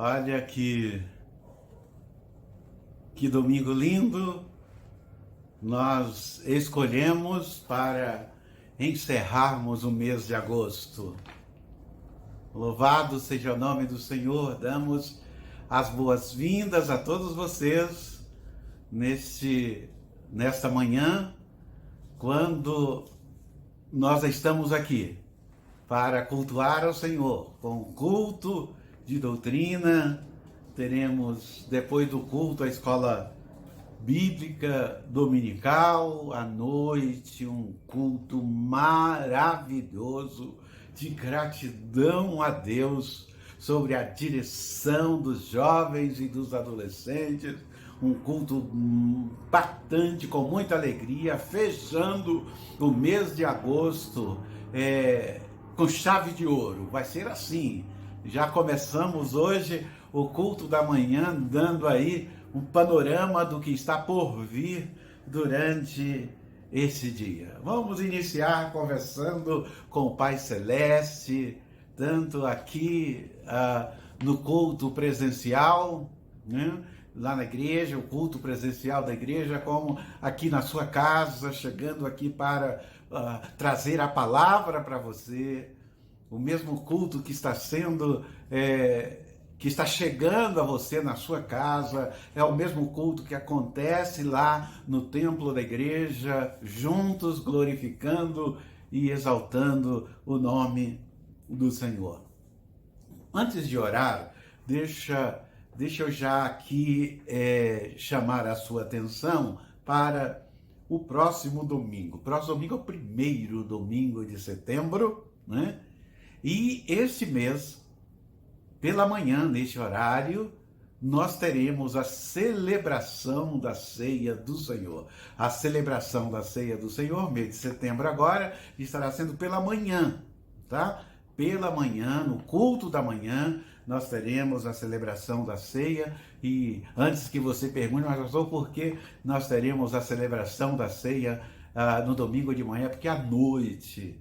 Olha que domingo lindo nós escolhemos para encerrarmos o mês de agosto. Louvado seja o nome do Senhor. Damos as boas-vindas a todos vocês nesta manhã, quando nós estamos aqui para cultuar ao Senhor com culto de doutrina. Teremos, depois do culto, a escola bíblica dominical, à noite, um culto maravilhoso de gratidão a Deus sobre a direção dos jovens e dos adolescentes, um culto impactante, com muita alegria, fechando o mês de agosto com chave de ouro. Vai ser assim. Já começamos hoje o culto da manhã, dando aí um panorama do que está por vir durante esse dia. Vamos iniciar conversando com o Pai Celeste, tanto aqui no culto presencial, né? Lá na igreja, o culto presencial da igreja, como aqui na sua casa, chegando aqui para trazer a palavra para você. O mesmo culto que está sendo, que está chegando a você na sua casa, é o mesmo culto que acontece lá no templo da igreja, juntos glorificando e exaltando o nome do Senhor. Antes de orar, deixa eu já aqui chamar a sua atenção para o próximo domingo. O próximo domingo é o primeiro domingo de setembro, né? E este mês, pela manhã, neste horário, nós teremos a celebração da Ceia do Senhor. A celebração da Ceia do Senhor, mês de setembro agora, estará sendo pela manhã, tá? Pela manhã, no culto da manhã, nós teremos a celebração da ceia. E antes que você pergunte, mas pastor, por que nós teremos a celebração da ceia no domingo de manhã? Porque à noite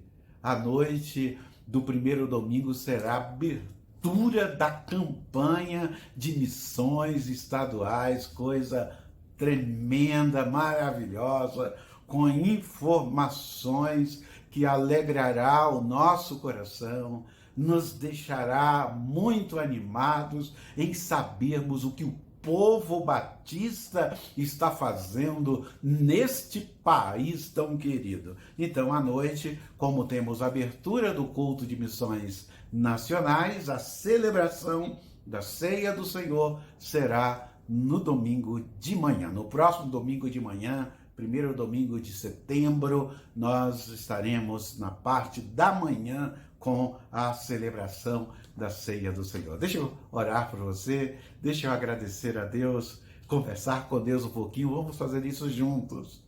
do primeiro domingo será a abertura da campanha de missões estaduais, coisa tremenda, maravilhosa, com informações que alegrará o nosso coração, nos deixará muito animados em sabermos o que o povo batista está fazendo neste país tão querido. Então, à noite, como temos a abertura do culto de missões nacionais, a celebração da Ceia do Senhor será no domingo de manhã. No próximo domingo de manhã, primeiro domingo de setembro, nós estaremos na parte da manhã com a celebração da Ceia do Senhor. Deixa eu orar por você, deixa eu agradecer a Deus, conversar com Deus um pouquinho. Vamos fazer isso juntos.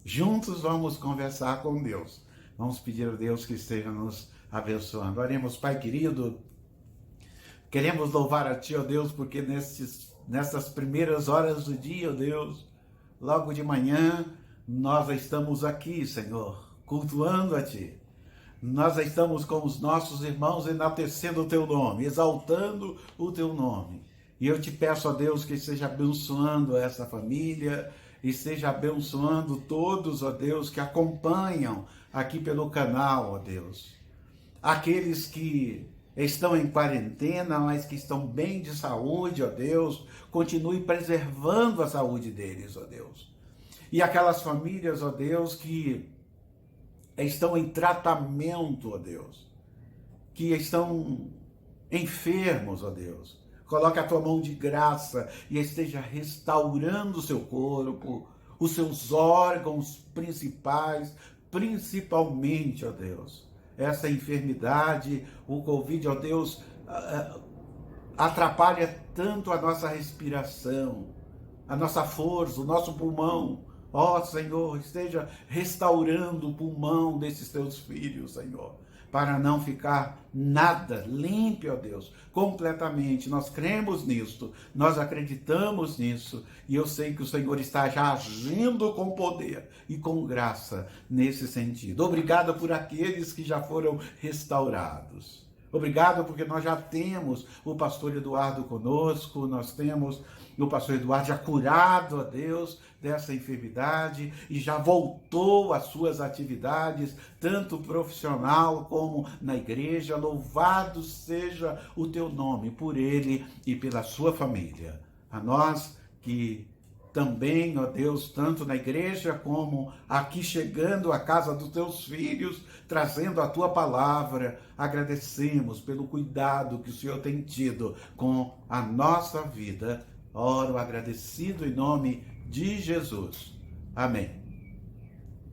Juntos vamos conversar com Deus. Vamos pedir a Deus que esteja nos abençoando. Oremos. Pai querido, queremos louvar a Ti, ó Deus, porque nessas primeiras horas do dia, ó Deus, logo de manhã, nós estamos aqui, Senhor, cultuando a Ti. Nós estamos com os nossos irmãos enaltecendo o Teu nome, exaltando o Teu nome. E eu te peço, ó Deus, que esteja abençoando essa família, e esteja abençoando todos, ó Deus, que acompanham aqui pelo canal, ó Deus. Aqueles que estão em quarentena, mas que estão bem de saúde, ó Deus, continue preservando a saúde deles, ó Deus. E aquelas famílias, ó Deus, que estão em tratamento, ó Deus, que estão enfermos, ó Deus, coloque a Tua mão de graça e esteja restaurando o seu corpo, os seus órgãos principais, principalmente, ó Deus, essa enfermidade, o Covid, ó Deus, atrapalha tanto a nossa respiração, a nossa força, o nosso pulmão. Ó Senhor, esteja restaurando o pulmão desses Teus filhos, Senhor, para não ficar nada limpo, ó Deus, completamente. Nós cremos nisto, nós acreditamos nisso, e eu sei que o Senhor está já agindo com poder e com graça nesse sentido. Obrigado por aqueles que já foram restaurados. Obrigado porque nós já temos o pastor Eduardo conosco, nós temos o pastor Eduardo já curado, ó Deus, dessa enfermidade e já voltou às suas atividades, tanto profissional como na igreja. Louvado seja o teu nome por ele e pela sua família. A nós que também, ó Deus, tanto na igreja como aqui chegando à casa dos teus filhos, trazendo a tua palavra, agradecemos pelo cuidado que o Senhor tem tido com a nossa vida. Oro agradecido em nome de Jesus. Amém.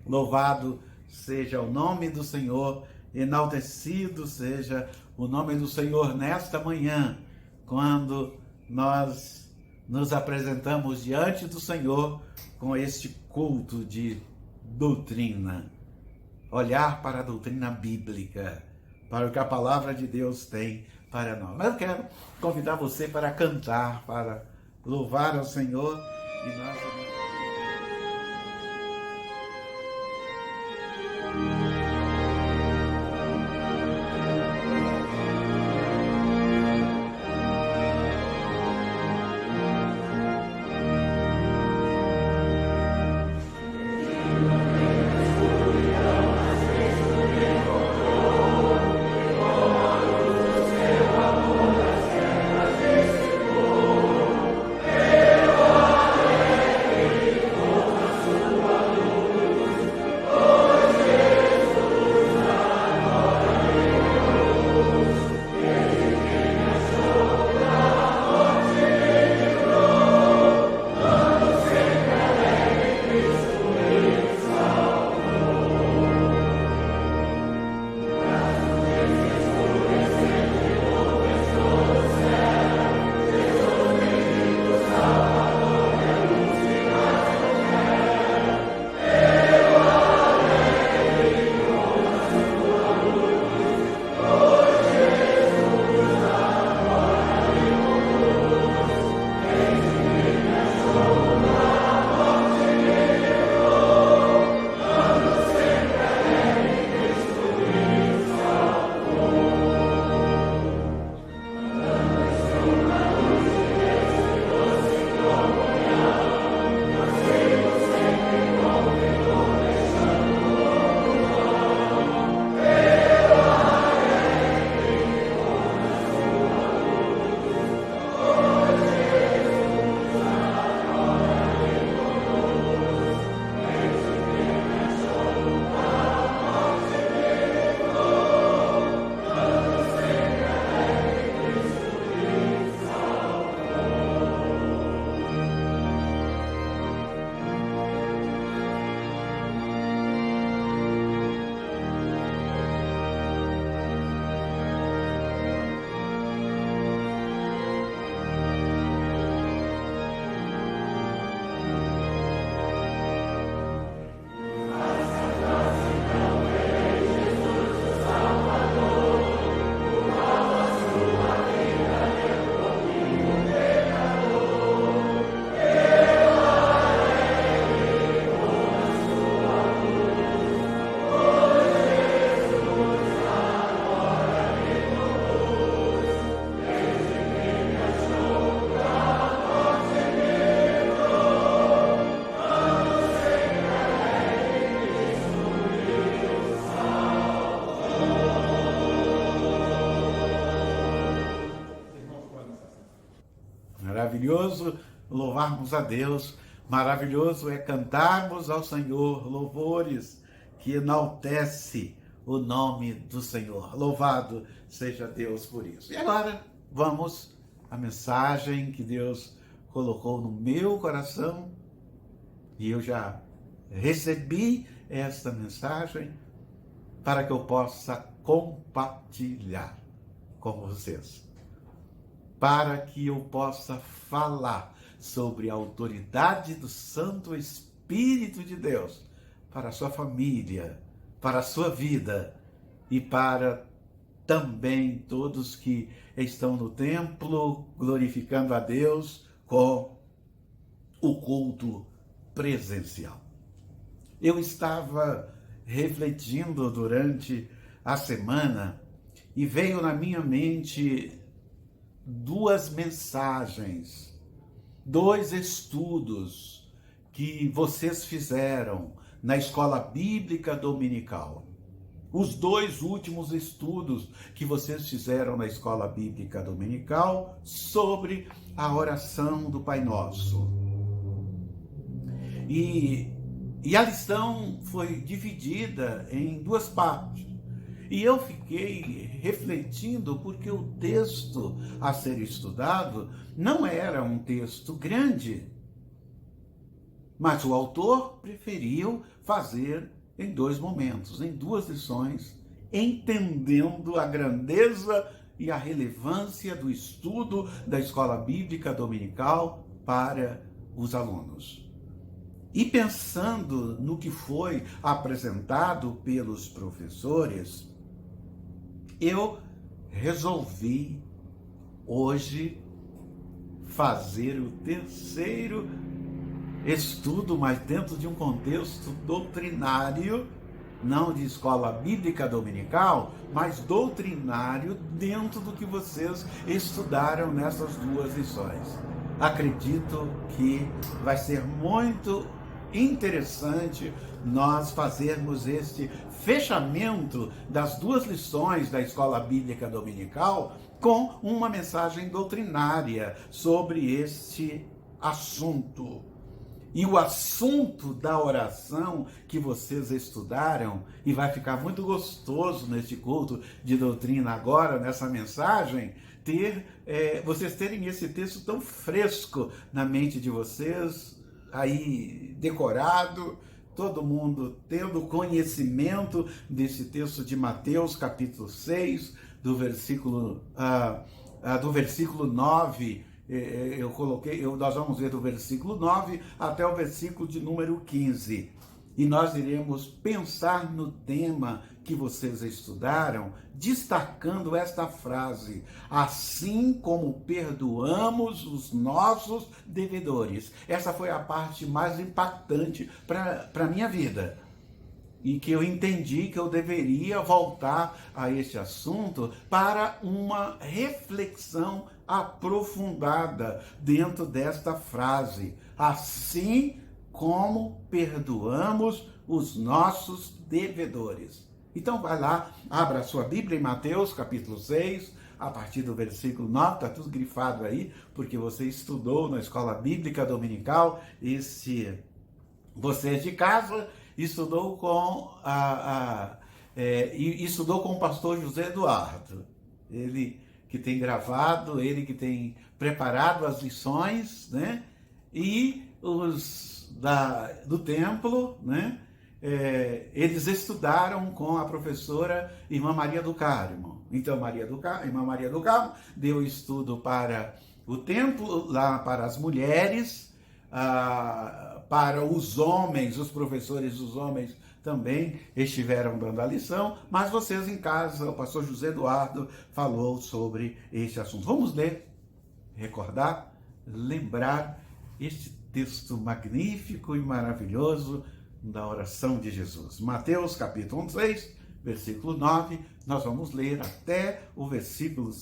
Louvado seja o nome do Senhor, enaltecido seja o nome do Senhor nesta manhã, quando nós nos apresentamos diante do Senhor com este culto de doutrina. Olhar para a doutrina bíblica, para o que a palavra de Deus tem para nós. Mas eu quero convidar você para cantar, para louvar ao Senhor e nós... Maravilhoso louvarmos a Deus, maravilhoso é cantarmos ao Senhor louvores que enaltece o nome do Senhor. Louvado seja Deus por isso. E agora vamos à mensagem que Deus colocou no meu coração e eu já recebi esta mensagem para que eu possa compartilhar com vocês, para que eu possa falar sobre a autoridade do Santo Espírito de Deus para a sua família, para a sua vida e para também todos que estão no templo glorificando a Deus com o culto presencial. Eu estava refletindo durante a semana e veio na minha mente duas mensagens, dois estudos que vocês fizeram na escola bíblica dominical. Os dois últimos estudos que vocês fizeram na escola bíblica dominical sobre a oração do Pai Nosso. E a lição foi dividida em duas partes. E eu fiquei refletindo porque o texto a ser estudado não era um texto grande, mas o autor preferiu fazer em dois momentos, em duas lições, entendendo a grandeza e a relevância do estudo da escola bíblica dominical para os alunos. E pensando no que foi apresentado pelos professores, eu resolvi hoje fazer o terceiro estudo, mas dentro de um contexto doutrinário, não de escola bíblica dominical, mas doutrinário dentro do que vocês estudaram nessas duas lições. Acredito que vai ser muito interessante nós fazermos este fechamento das duas lições da escola bíblica dominical com uma mensagem doutrinária sobre este assunto. E o assunto da oração que vocês estudaram, e vai ficar muito gostoso neste culto de doutrina agora, nessa mensagem, vocês terem esse texto tão fresco na mente de vocês, aí decorado, todo mundo tendo conhecimento desse texto de Mateus, capítulo 6, do versículo 9, nós vamos ver do versículo 9 até o versículo de número 15. E nós iremos pensar no tema que vocês estudaram, destacando esta frase: assim como perdoamos os nossos devedores. Essa foi a parte mais impactante para a minha vida. E que eu entendi que eu deveria voltar a esse assunto para uma reflexão aprofundada dentro desta frase. Assim como perdoamos os nossos devedores. Então vai lá, abra a sua Bíblia em Mateus capítulo 6, a partir do versículo 9, está tudo grifado aí, porque você estudou na escola bíblica dominical, vocês de casa estudou com estudou com o pastor José Eduardo. Ele que tem gravado, ele que tem preparado as lições, né? E os do templo, né? Eles estudaram com a professora Irmã Maria do Carmo. Então, Irmã Maria do Carmo deu estudo para o templo, lá para as mulheres, para os homens, os professores dos homens também estiveram dando a lição, mas vocês em casa, o pastor José Eduardo falou sobre este assunto. Vamos ler, recordar, lembrar este texto magnífico e maravilhoso da oração de Jesus. Mateus capítulo 6, versículo 9, nós vamos ler até o versículo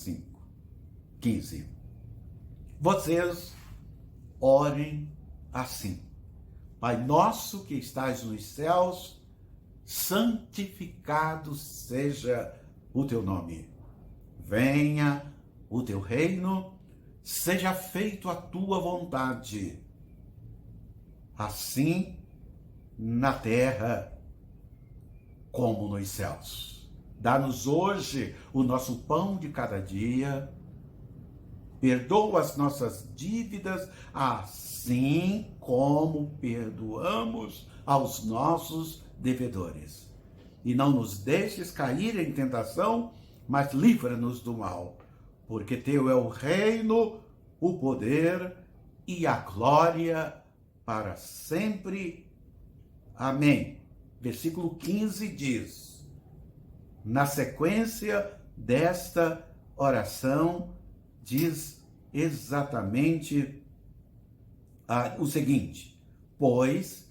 15. Vocês orem assim: Pai nosso que estás nos céus, santificado seja o teu nome. Venha o teu reino, seja feito a tua vontade, assim na terra como nos céus. Dá-nos hoje o nosso pão de cada dia. Perdoa as nossas dívidas, assim como perdoamos aos nossos devedores. E não nos deixes cair em tentação, mas livra-nos do mal. Porque teu é o reino, o poder e a glória para sempre. Amém. Versículo 15 diz, na sequência desta oração, diz exatamente o seguinte: pois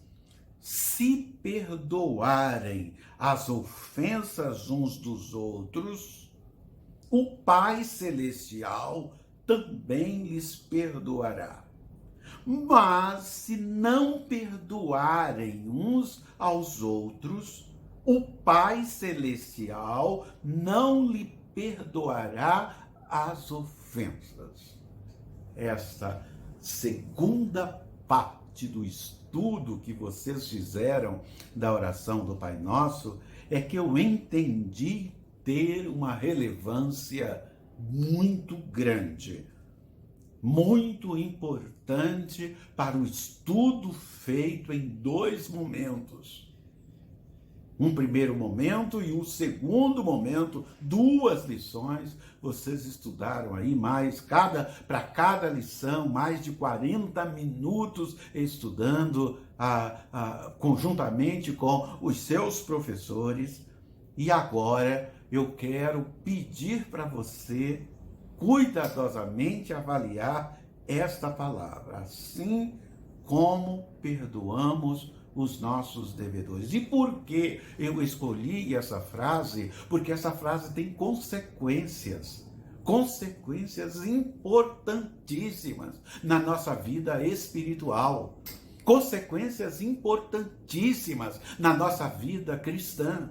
se perdoarem as ofensas uns dos outros, o Pai Celestial também lhes perdoará. Mas se não perdoarem uns aos outros, o Pai Celestial não lhe perdoará as ofensas. Esta segunda parte do estudo que vocês fizeram da oração do Pai Nosso é que eu entendi ter uma relevância muito grande, muito importante para o estudo feito em 2 momentos. Um primeiro momento e um segundo momento, 2 lições. Vocês estudaram aí para cada lição, mais de 40 minutos estudando conjuntamente com os seus professores. E agora eu quero pedir para você cuidadosamente avaliar esta palavra, assim como perdoamos os nossos devedores. E por que eu escolhi essa frase? Porque essa frase tem consequências importantíssimas na nossa vida espiritual, consequências importantíssimas na nossa vida cristã.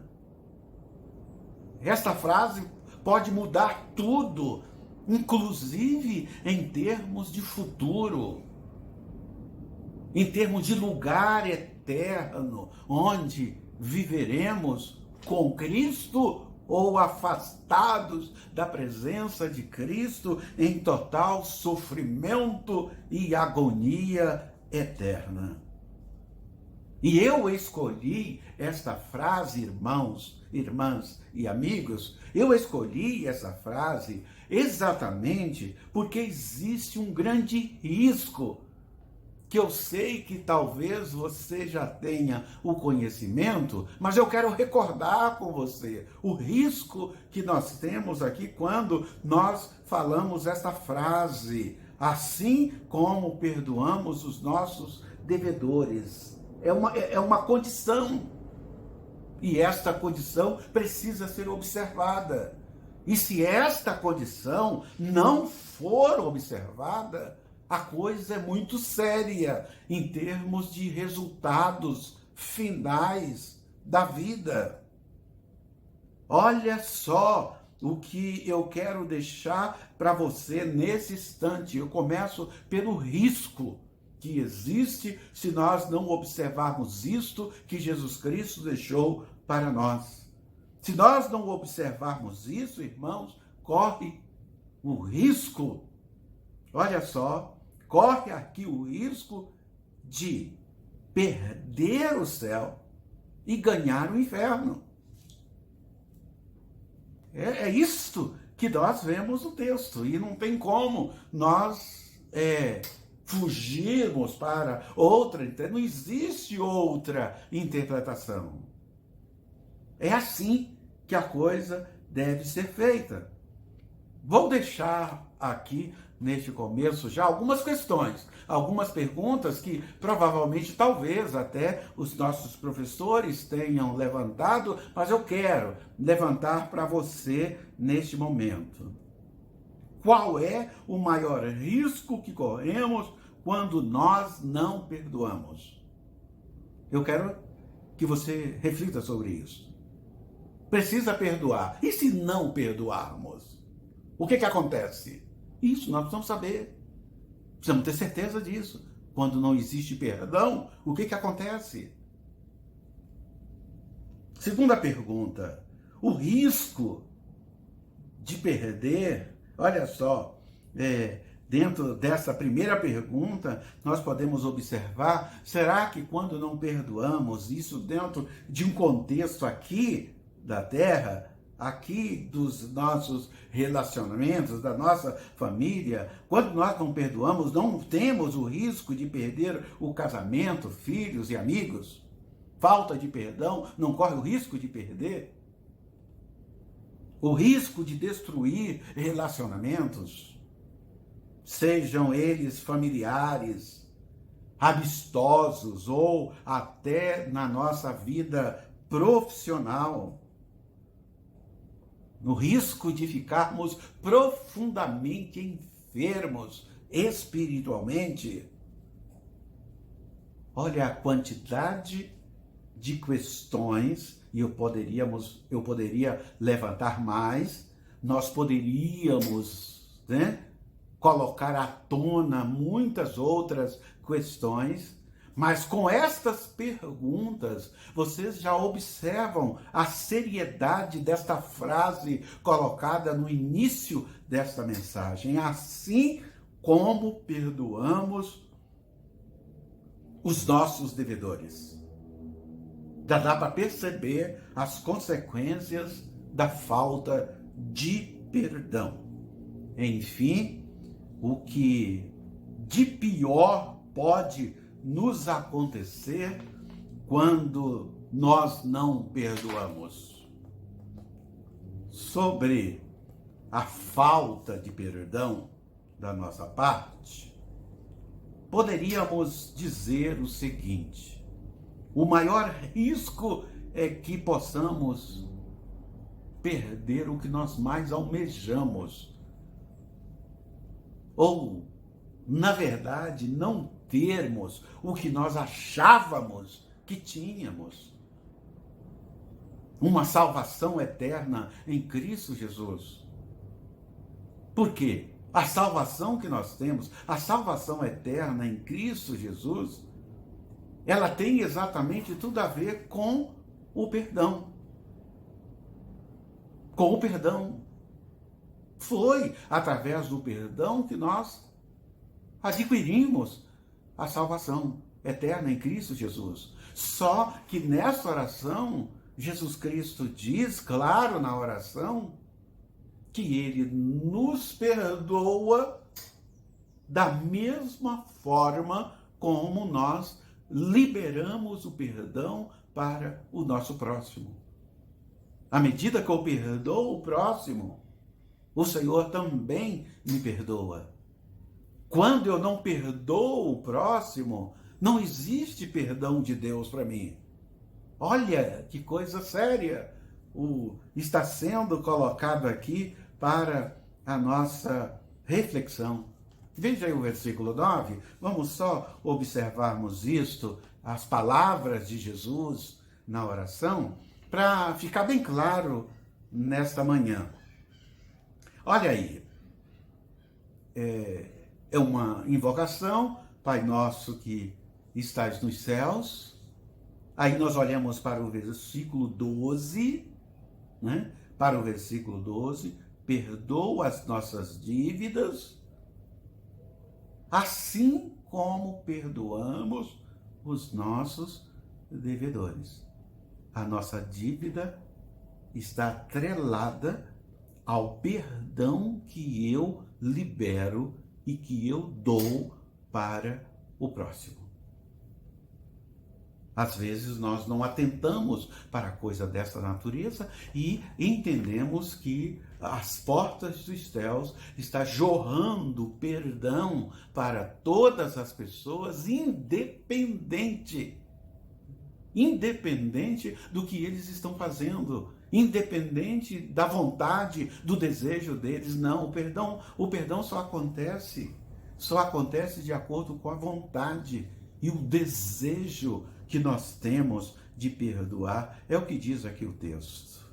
Esta frase pode mudar tudo, inclusive em termos de futuro, em termos de lugar eterno, onde viveremos com Cristo ou afastados da presença de Cristo em total sofrimento e agonia eterna. E eu escolhi esta frase, irmãos, irmãs e amigos, eu escolhi essa frase exatamente porque existe um grande risco, que eu sei que talvez você já tenha o conhecimento, mas eu quero recordar com você o risco que nós temos aqui quando nós falamos esta frase, assim como perdoamos os nossos devedores. É uma condição, e esta condição precisa ser observada. E se esta condição não for observada, a coisa é muito séria em termos de resultados finais da vida. Olha só o que eu quero deixar para você nesse instante. Eu começo pelo risco que existe se nós não observarmos isto que Jesus Cristo deixou para nós. Se nós não observarmos isso, irmãos, corre o risco, olha só, corre aqui o risco de perder o céu e ganhar o inferno. É isto que nós vemos no texto, e não tem como nós fugirmos para outra, não existe outra interpretação. É assim que a coisa deve ser feita. Vou deixar aqui, neste começo, já algumas questões, algumas perguntas que provavelmente, talvez até os nossos professores tenham levantado, mas eu quero levantar para você neste momento. Qual é o maior risco que corremos quando nós não perdoamos? Eu quero que você reflita sobre isso. Precisa perdoar. E se não perdoarmos? O que acontece? Isso nós precisamos saber. Precisamos ter certeza disso. Quando não existe perdão, o que acontece? Segunda pergunta. O risco de perder, olha só, dentro dessa primeira pergunta, nós podemos observar, será que quando não perdoamos, isso dentro de um contexto aqui da Terra, aqui dos nossos relacionamentos, da nossa família, quando nós não perdoamos, não temos o risco de perder o casamento, filhos e amigos? Falta de perdão, não corre o risco de perder? O risco de destruir relacionamentos, sejam eles familiares, amistosos ou até na nossa vida profissional. no risco de ficarmos profundamente enfermos espiritualmente. Olha a quantidade de questões, e eu poderia levantar mais, nós poderíamos, né, colocar à tona muitas outras questões, mas com estas perguntas, vocês já observam a seriedade desta frase colocada no início desta mensagem. Assim como perdoamos os nossos devedores. Já dá para perceber as consequências da falta de perdão. Enfim, o que de pior pode nos acontecer quando nós não perdoamos. Sobre a falta de perdão da nossa parte, poderíamos dizer o seguinte: o maior risco é que possamos perder o que nós mais almejamos. Ou, na verdade, não termos o que nós achávamos que tínhamos. Uma salvação eterna em Cristo Jesus. Por quê? A salvação que nós temos, a salvação eterna em Cristo Jesus, ela tem exatamente tudo a ver com o perdão. Com o perdão. Foi através do perdão que nós adquirimos a salvação eterna em Cristo Jesus. Só que nessa oração, Jesus Cristo diz, claro, na oração, que ele nos perdoa da mesma forma como nós liberamos o perdão para o nosso próximo. À medida que eu perdoo o próximo, o Senhor também me perdoa. Quando eu não perdoo o próximo, não existe perdão de Deus para mim. Olha que coisa séria está sendo colocado aqui para a nossa reflexão. Veja aí o versículo 9, vamos só observarmos isto, as palavras de Jesus na oração, para ficar bem claro nesta manhã. Olha aí, é uma invocação, Pai nosso que estás nos céus. Aí nós olhamos para o versículo 12, né? Para o versículo 12, perdoa as nossas dívidas, assim como perdoamos os nossos devedores. A nossa dívida está atrelada ao perdão que eu libero e que eu dou para o próximo. Às vezes nós não atentamos para coisa dessa natureza e entendemos que as portas dos céus estão jorrando perdão para todas as pessoas, independente do que eles estão fazendo, independente da vontade, do desejo deles. Não, o perdão só acontece de acordo com a vontade e o desejo que nós temos de perdoar. É o que diz aqui o texto.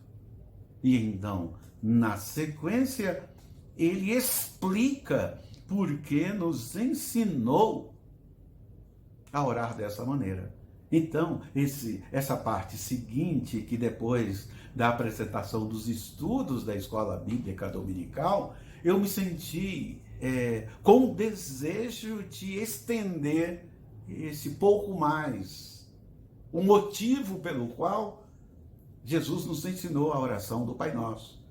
E então, na sequência, ele explica por que nos ensinou a orar dessa maneira. Então, essa parte seguinte, que depois da apresentação dos estudos da Escola Bíblica Dominical, eu me senti com o desejo de estender esse pouco mais o motivo pelo qual Jesus nos ensinou a oração do Pai Nosso.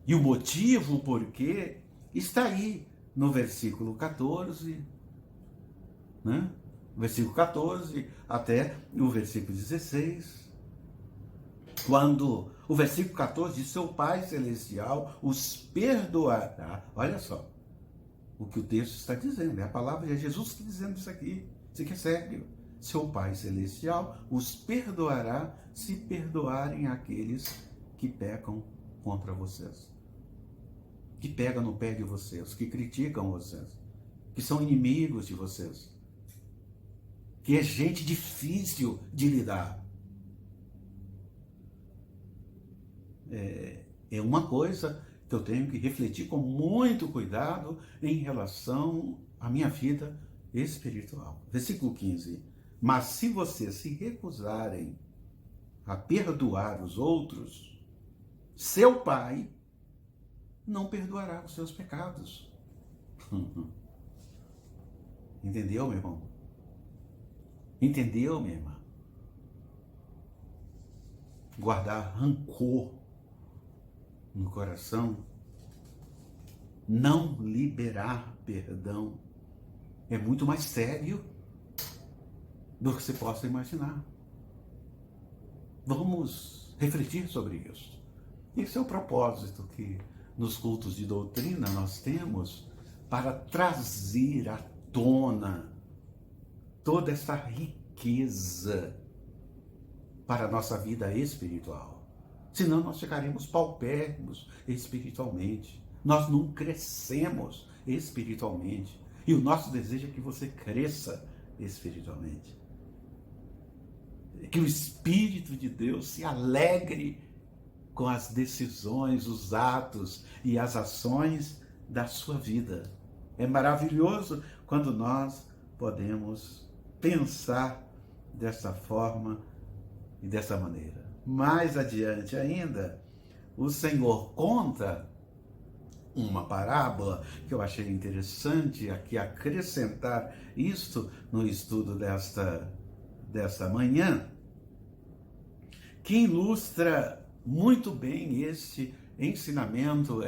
E o motivo porque está aí no versículo 14, né? Versículo 14 até o versículo 16, quando o versículo 14 diz: seu Pai Celestial os perdoará. Olha só o que o texto está dizendo, é a palavra de Jesus que está dizendo isso aqui. Isso aqui é sério. Seu Pai Celestial os perdoará se perdoarem aqueles que pecam contra vocês, que pega no pé de vocês, que criticam vocês, que são inimigos de vocês, que é gente difícil de lidar. É uma coisa que eu tenho que refletir com muito cuidado em relação à minha vida espiritual. Versículo 15. Mas se vocês se recusarem a perdoar os outros, seu Pai não perdoará os seus pecados. Entendeu, meu irmão? Entendeu, minha irmã? Guardar rancor no coração, não liberar perdão, é muito mais sério do que você possa imaginar. Vamos refletir sobre isso. Esse é o propósito que nos cultos de doutrina nós temos para trazer à tona toda essa riqueza para a nossa vida espiritual. Senão nós ficaremos paupérrimos espiritualmente. Nós não crescemos espiritualmente. E o nosso desejo é que você cresça espiritualmente. Que o Espírito de Deus se alegre com as decisões, os atos e as ações da sua vida. É maravilhoso quando nós podemos pensar dessa forma e dessa maneira. Mais adiante ainda, o Senhor conta uma parábola que eu achei interessante aqui acrescentar isto no estudo desta manhã, que ilustra muito bem este ensinamento,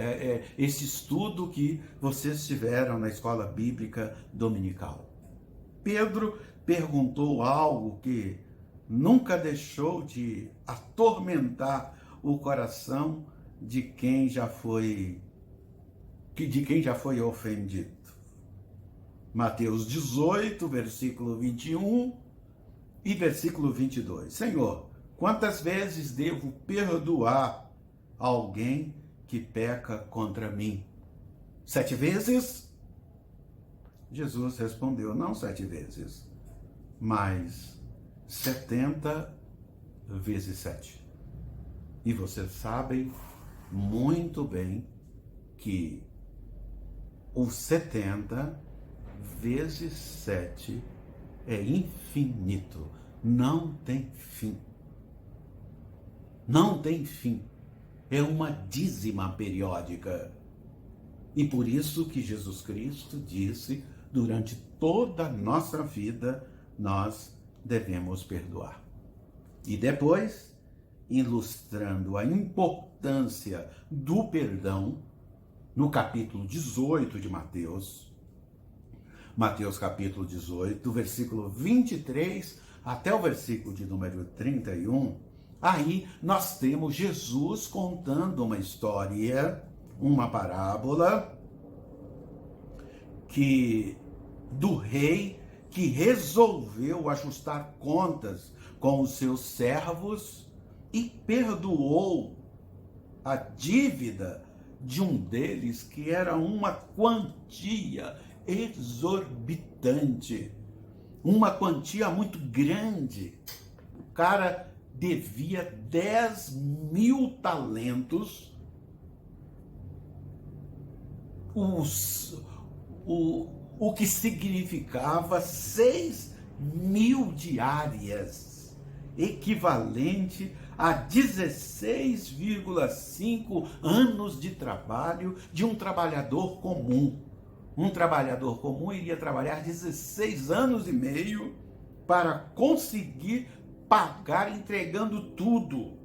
esse estudo que vocês tiveram na escola bíblica dominical. Pedro perguntou algo que nunca deixou de atormentar o coração de quem já foi ofendido. Mateus 18, versículo 21 e versículo 22. Senhor, quantas vezes devo perdoar alguém que peca contra mim? 7 vezes? Jesus respondeu, não 7 vezes, mas 70 vezes 7. E vocês sabem muito bem que o 70 vezes 7 é infinito, não tem fim. Não tem fim. É uma dízima periódica. E por isso que Jesus Cristo disse, durante toda a nossa vida, nós devemos perdoar. E depois, ilustrando a importância do perdão, no capítulo 18 de Mateus capítulo 18, versículo 23 até o versículo de número 31, aí nós temos Jesus contando uma história, uma parábola, do rei que resolveu ajustar contas com os seus servos e perdoou a dívida de um deles, que era uma quantia exorbitante, uma quantia muito grande. O cara devia 10.000 talentos, o que significava 6.000 diárias, equivalente a 16,5 anos de trabalho de um trabalhador comum. Um trabalhador comum iria trabalhar 16 anos e meio para conseguir pagar entregando tudo.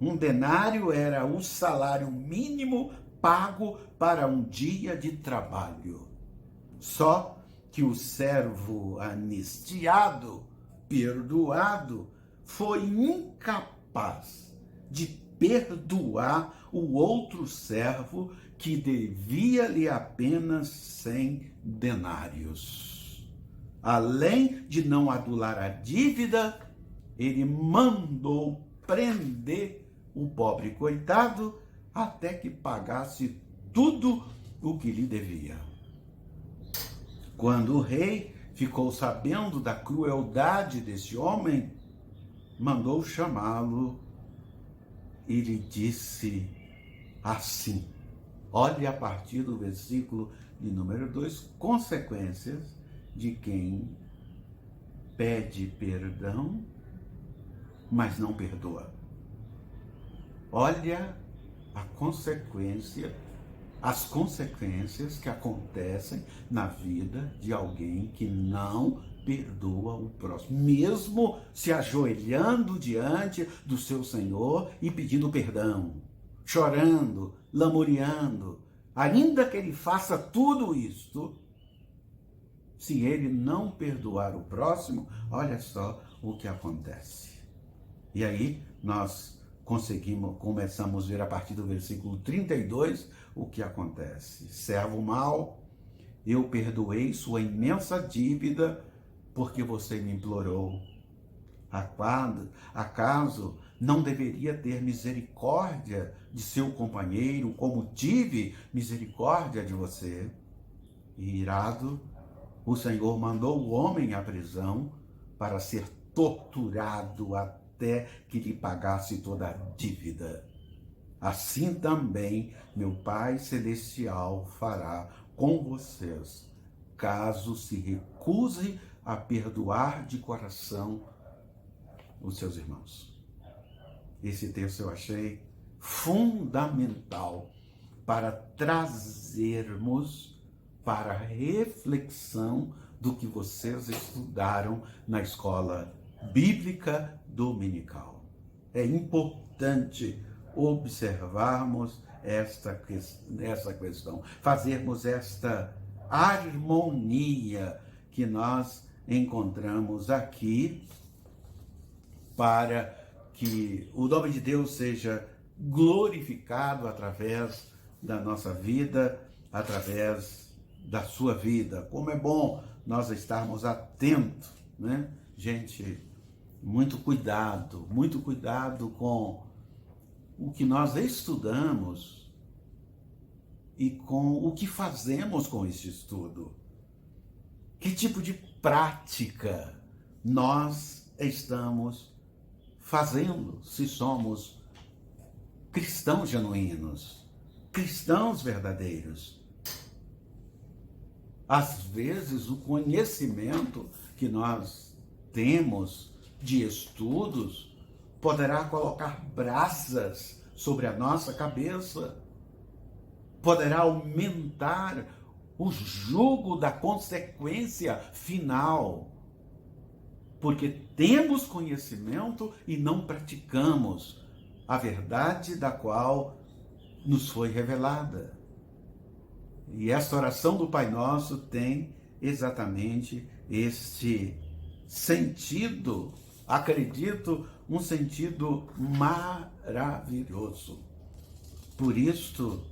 Um denário era o salário mínimo pago para um dia de trabalho. Só que o servo anistiado, perdoado, foi incapaz de perdoar o outro servo que devia-lhe apenas 100 denários. Além de não adular a dívida, ele mandou prender o pobre coitado até que pagasse tudo o que lhe devia. Quando o rei ficou sabendo da crueldade desse homem, mandou chamá-lo e lhe disse assim, olhe a partir do versículo de número 2, consequências de quem pede perdão, mas não perdoa. Olha as consequências que acontecem na vida de alguém que não perdoa o próximo, mesmo se ajoelhando diante do seu Senhor e pedindo perdão, chorando, lamuriando, ainda que ele faça tudo isto, se ele não perdoar o próximo, olha só o que acontece. E aí nós começamos a ver a partir do versículo 32 o que acontece. Servo mau, eu perdoei sua imensa dívida porque você me implorou. Acaso não deveria ter misericórdia de seu companheiro como tive misericórdia de você? E irado, o Senhor mandou o homem à prisão para ser torturado até que lhe pagasse toda a dívida. Assim também meu Pai Celestial fará com vocês, caso se recuse a perdoar de coração os seus irmãos. Esse texto eu achei fundamental para trazermos para a reflexão do que vocês estudaram na escola bíblica dominical. É importante observarmos essa questão, fazermos esta harmonia que nós encontramos aqui para que o nome de Deus seja glorificado através da nossa vida, através da sua vida. Como é bom nós estarmos atentos, né? Gente, muito cuidado com o que nós estudamos e com o que fazemos com esse estudo. Que tipo de prática nós estamos fazendo, se somos cristãos genuínos, cristãos verdadeiros. Às vezes, o conhecimento que nós temos de estudos poderá colocar brasas sobre a nossa cabeça, poderá aumentar o jugo da consequência final, porque temos conhecimento e não praticamos a verdade da qual nos foi revelada. E esta oração do Pai Nosso tem exatamente este sentido, acredito, um sentido maravilhoso. Por isto,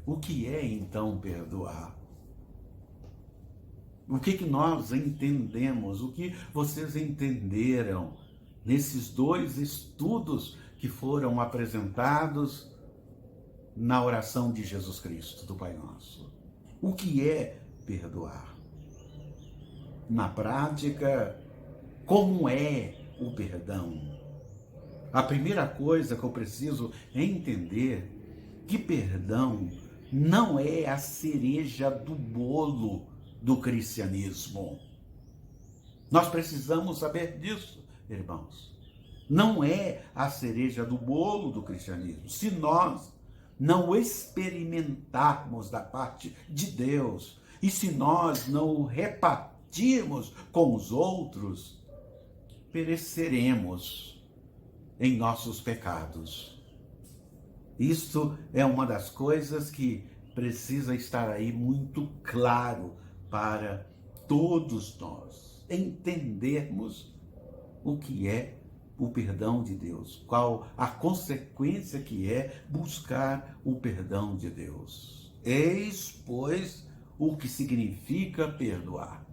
o que é então perdoar? O que nós entendemos, o que vocês entenderam nesses dois estudos que foram apresentados na oração de Jesus Cristo, do Pai Nosso? O que é perdoar? Na prática, como é o perdão? A primeira coisa que eu preciso entender que perdão não é a cereja do bolo do cristianismo. Nós precisamos saber disso, irmãos. Não é a cereja do bolo do cristianismo. Se nós não experimentarmos da parte de Deus, e se nós não o repartirmos com os outros, pereceremos em nossos pecados. Isto é uma das coisas que precisa estar aí muito claro para todos nós entendermos o que é o perdão de Deus, qual a consequência que é buscar o perdão de Deus. Eis, pois, o que significa perdoar.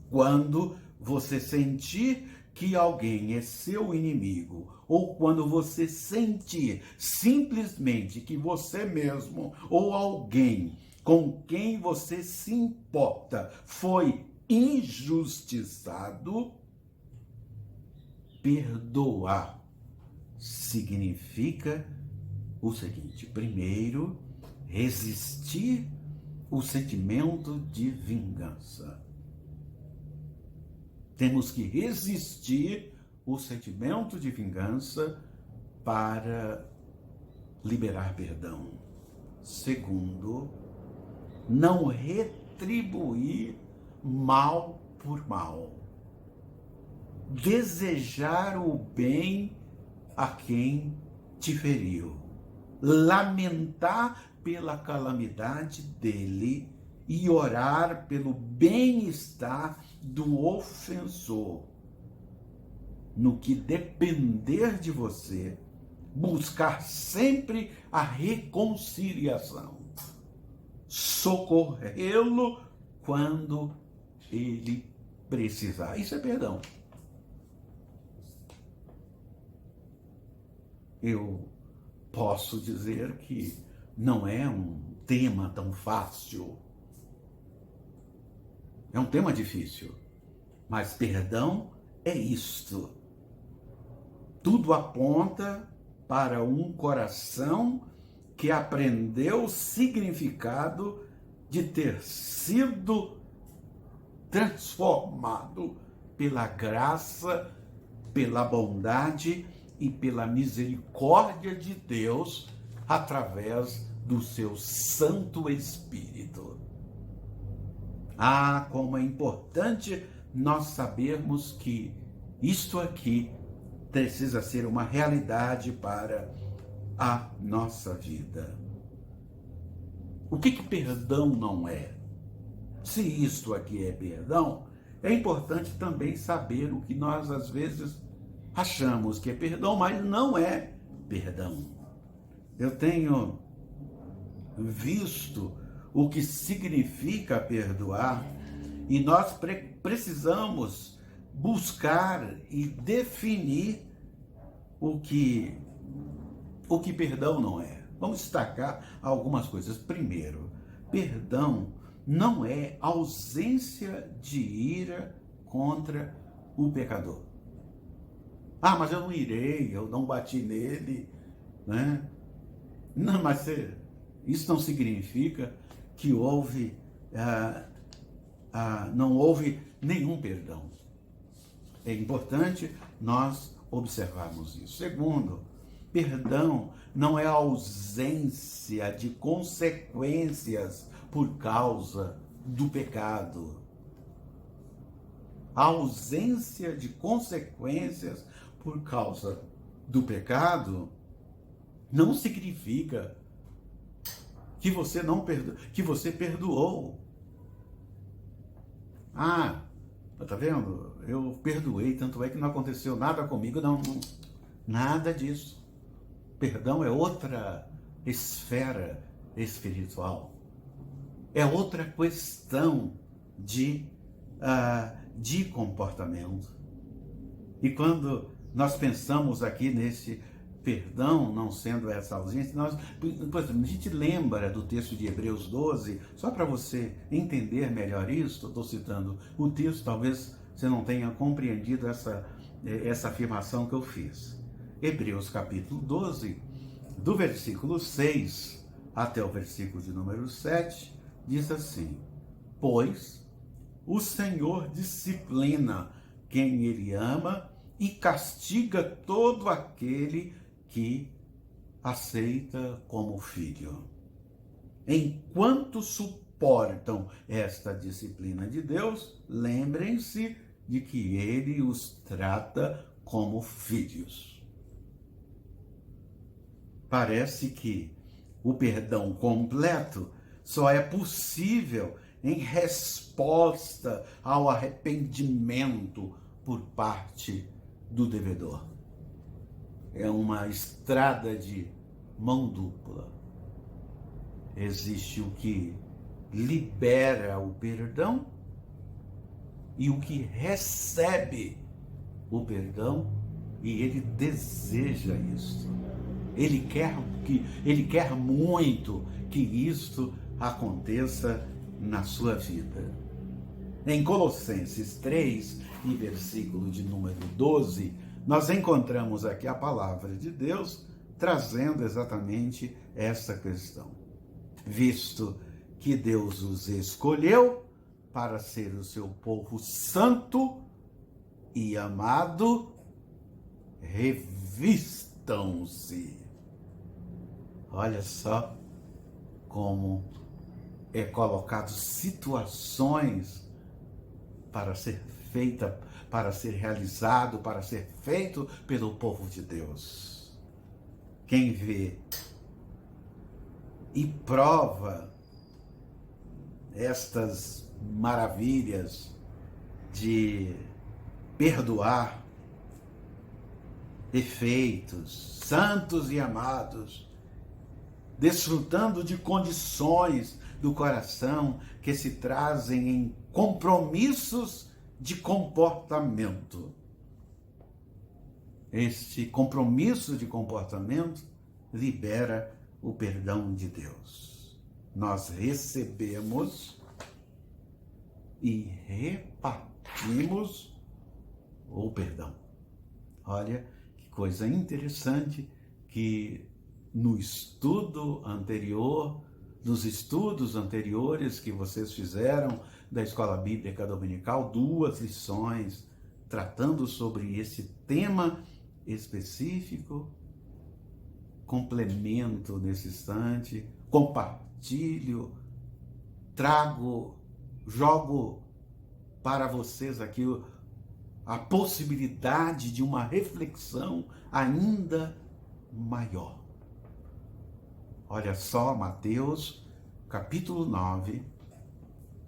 Quando você sentir que alguém é seu inimigo, ou quando você sentir simplesmente que você mesmo ou alguém com quem você se importa foi injustiçado, perdoar significa o seguinte: primeiro, resistir o sentimento de vingança. Temos que resistir o sentimento de vingança para liberar perdão. Segundo, não retribuir mal por mal. Desejar o bem a quem te feriu. Lamentar pela calamidade dele e orar pelo bem-estar do ofensor. No que depender de você, buscar sempre a reconciliação. Socorrê-lo quando ele precisar. Isso é perdão. Eu posso dizer que não é um tema tão fácil. É um tema difícil. Mas perdão é isto. Tudo aponta para um coração que aprendeu o significado de ter sido transformado pela graça, pela bondade e pela misericórdia de Deus através do seu Santo Espírito. Ah, como é importante nós sabermos que isto aqui precisa ser uma realidade para a nossa vida. O que perdão não é? Se isto aqui é perdão, é importante também saber o que nós às vezes achamos que é perdão, mas não é perdão. Eu tenho visto o que significa perdoar e nós precisamos buscar e definir o que perdão não é. Vamos destacar algumas coisas. Primeiro, perdão não é ausência de ira contra o pecador. Ah, mas eu não irei, eu não bati nele, né? Não, mas isso não significa que não houve nenhum perdão. É importante nós observarmos isso. Segundo, perdão não é ausência de consequências por causa do pecado. A ausência de consequências por causa do pecado não significa que você não que você perdoou. Ah, tá vendo? Eu perdoei, tanto é que não aconteceu nada comigo. Não, nada disso. Perdão é outra esfera espiritual. É outra questão de comportamento. E quando nós pensamos aqui nesse perdão não sendo essa ausência, por exemplo, a gente lembra do texto de Hebreus 12, só para você entender melhor isso, estou citando o texto, talvez você não tenha compreendido essa afirmação que eu fiz. Hebreus capítulo 12, do versículo 6 até o versículo de número 7, diz assim: pois o Senhor disciplina quem Ele ama e castiga todo aquele que aceita como filho. Enquanto suportam esta disciplina de Deus, lembrem-se de que Ele os trata como filhos. Parece que o perdão completo só é possível em resposta ao arrependimento por parte do devedor. É uma estrada de mão dupla. Existe o que libera o perdão e o que recebe o perdão e ele deseja isso. Ele quer muito que isto aconteça na sua vida. Em Colossenses 3, e versículo de número 12, nós encontramos aqui a palavra de Deus trazendo exatamente essa questão. Visto que Deus os escolheu para ser o seu povo santo e amado, revistam-se. Olha só como é colocado situações para ser feita, para ser realizado, para ser feito pelo povo de Deus. Quem vê e prova estas maravilhas de perdoar, efeitos santos e amados, desfrutando de condições do coração que se trazem em compromissos de comportamento. Este compromisso de comportamento libera o perdão de Deus. Nós recebemos e repartimos o perdão. Olha que coisa interessante que no estudo anterior, nos estudos anteriores que vocês fizeram da Escola Bíblica Dominical, 2 lições tratando sobre esse tema específico. Complemento nesse instante, compartilho, jogo para vocês aqui a possibilidade de uma reflexão ainda maior. Olha só, Mateus, capítulo 9,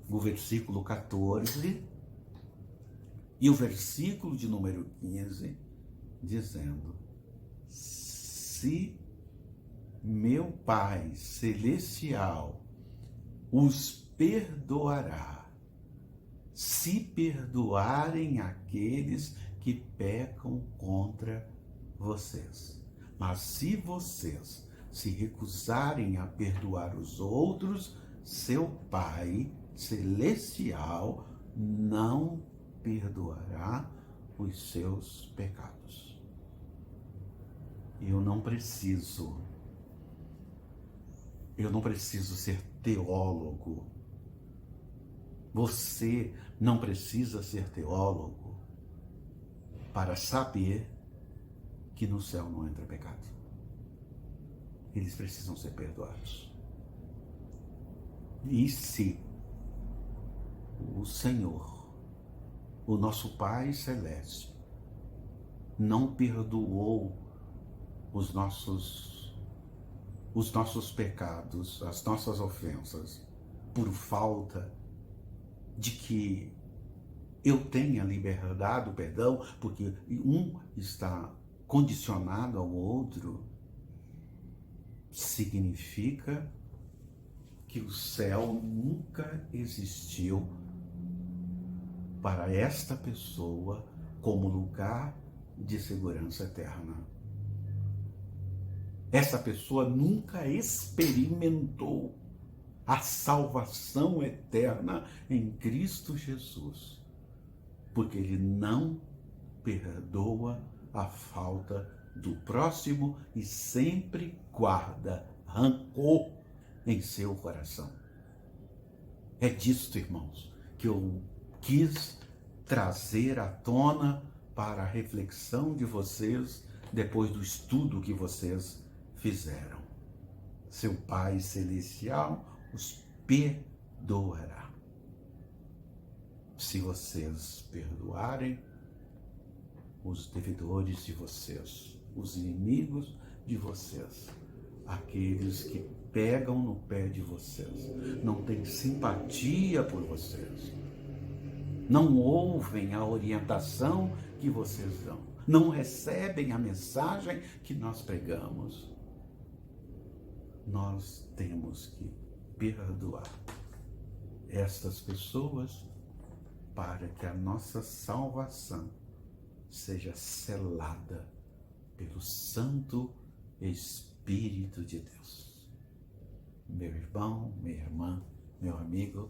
o versículo 14 e o versículo de número 15, dizendo: se meu Pai Celestial os perdoará, se perdoarem aqueles que pecam contra vocês. Mas se vocês se recusarem a perdoar os outros, seu Pai Celestial não perdoará os seus pecados. Eu não preciso ser teólogo. Você não precisa ser teólogo para saber que no céu não entra pecado. Eles precisam ser perdoados. E se o Senhor, o nosso Pai Celeste, não perdoou os nossos pecados, as nossas ofensas, por falta de que eu tenha liberdade, o perdão, porque um está condicionado ao outro, significa que o céu nunca existiu para esta pessoa como lugar de segurança eterna. Essa pessoa nunca experimentou a salvação eterna em Cristo Jesus, porque ele não perdoa a falta do próximo e sempre guarda rancor em seu coração. É disto, irmãos, que eu quis trazer à tona para a reflexão de vocês depois do estudo que vocês fizeram. Seu Pai Celestial os perdoará. Se vocês perdoarem os devedores de vocês, os inimigos de vocês, aqueles que pegam no pé de vocês, não têm simpatia por vocês, não ouvem a orientação que vocês dão, não recebem a mensagem que nós pregamos, nós temos que perdoar estas pessoas para que a nossa salvação seja selada pelo Santo Espírito de Deus. Meu irmão, minha irmã, meu amigo,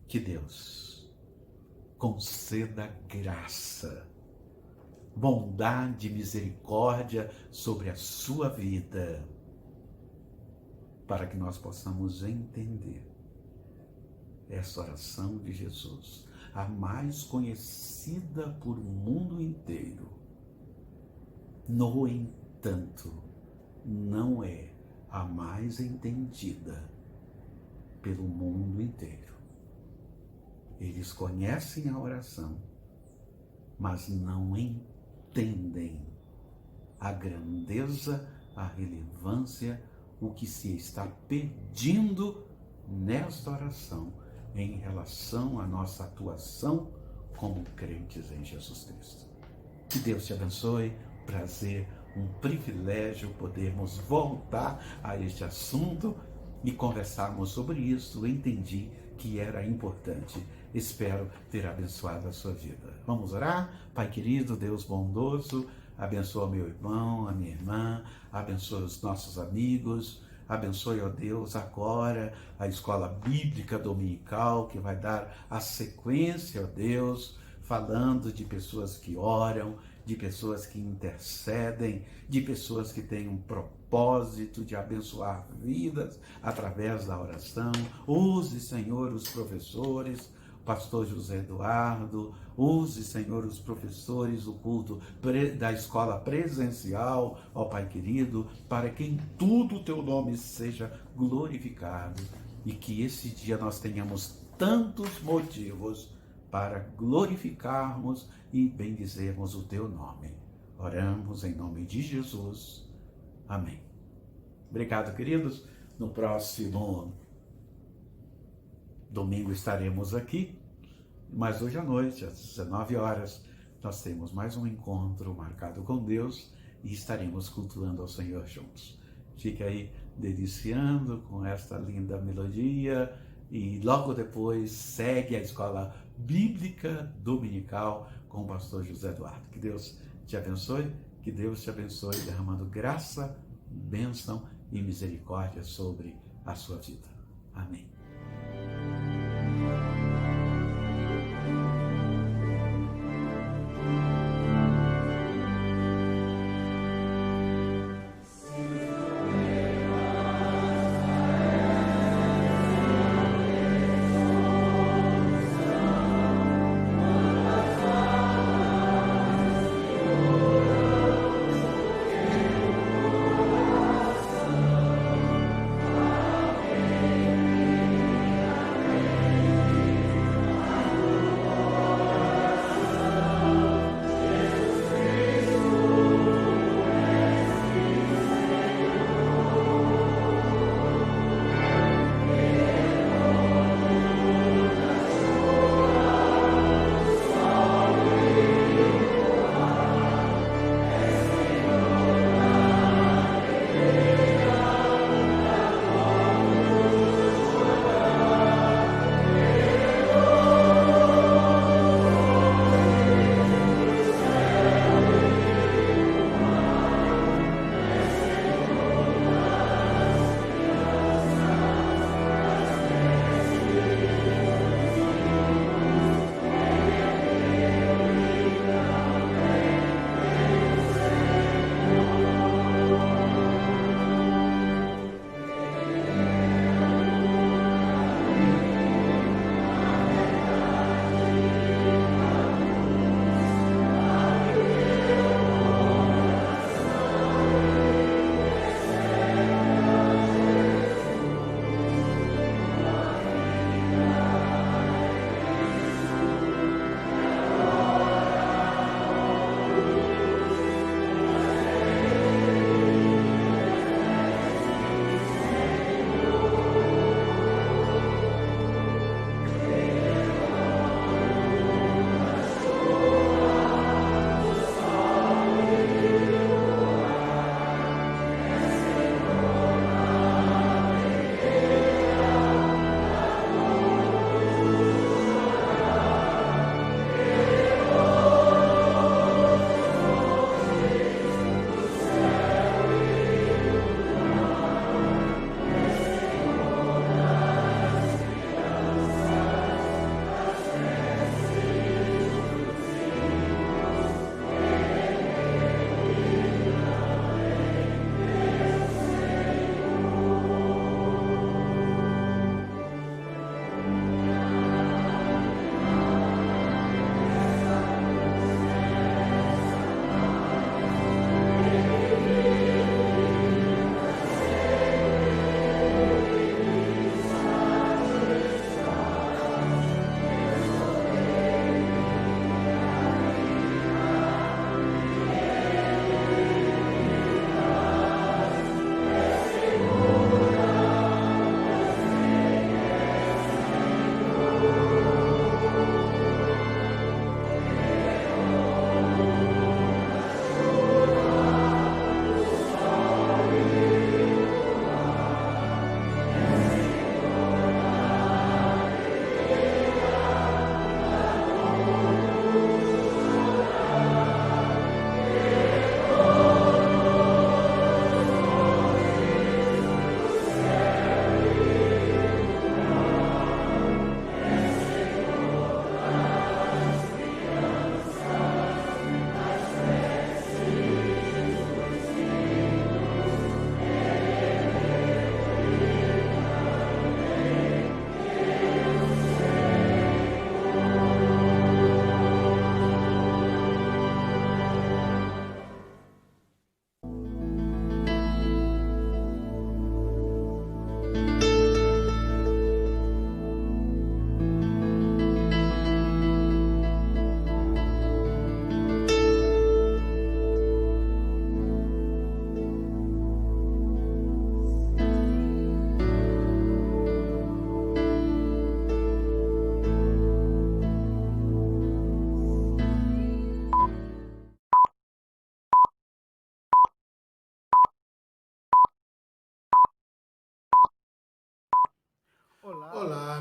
que Deus conceda graça, bondade e misericórdia sobre a sua vida, para que nós possamos entender essa oração de Jesus, a mais conhecida por o mundo inteiro. No entanto, não é a mais entendida pelo mundo inteiro. Eles conhecem a oração, mas não entendem a grandeza, a relevância, o que se está pedindo nesta oração em relação à nossa atuação como crentes em Jesus Cristo. Que Deus te abençoe. Prazer, um privilégio podermos voltar a este assunto e conversarmos sobre isso. Entendi que era importante. Espero ter abençoado a sua vida. Vamos orar? Pai querido, Deus bondoso, abençoa meu irmão, a minha irmã, abençoa os nossos amigos, abençoe, ó Deus, agora a escola bíblica dominical que vai dar a sequência, ó Deus, falando de pessoas que oram, de pessoas que intercedem, de pessoas que têm um propósito de abençoar vidas através da oração. Use, Senhor, os professores, pastor José Eduardo, use, Senhor, os professores do culto da escola presencial, ó Pai querido, para que em tudo o teu nome seja glorificado e que esse dia nós tenhamos tantos motivos para glorificarmos e bendizermos o teu nome. Oramos em nome de Jesus. Amém. Obrigado, queridos. No próximo domingo estaremos aqui, mas hoje à noite, às 19 horas, nós temos mais um encontro marcado com Deus e estaremos cultuando ao Senhor juntos. Fique aí deliciando com esta linda melodia e logo depois segue a escola bíblica dominical com o pastor José Eduardo. Que Deus te abençoe, que Deus te abençoe, derramando graça, bênção e misericórdia sobre a sua vida. Amém.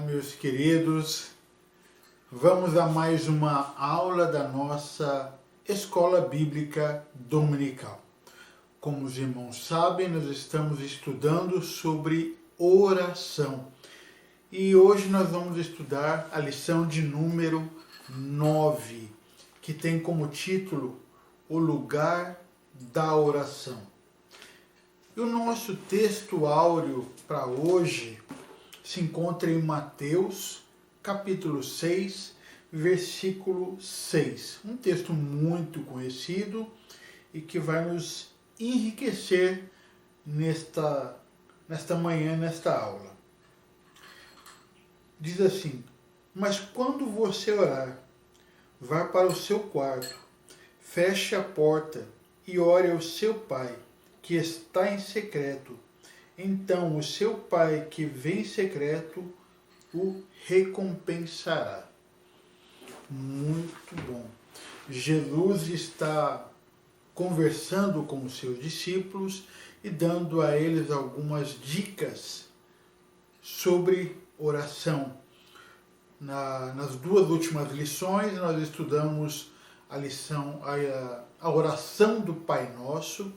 meus queridos. Vamos a mais uma aula da nossa Escola Bíblica Dominical. Como os irmãos sabem, nós estamos estudando sobre oração. E hoje nós vamos estudar a lição de número 9, que tem como título O Lugar da Oração. E o nosso texto áureo para hoje se encontra em Mateus, capítulo 6, versículo 6. Um texto muito conhecido e que vai nos enriquecer nesta manhã, nesta aula. Diz assim: mas quando você orar, vá para o seu quarto, feche a porta e ore ao seu pai, que está em secreto. Então o seu pai que vem em secreto o recompensará. Muito bom. Jesus está conversando com os seus discípulos e dando a eles algumas dicas sobre oração. Nas duas últimas lições nós estudamos a oração do Pai Nosso,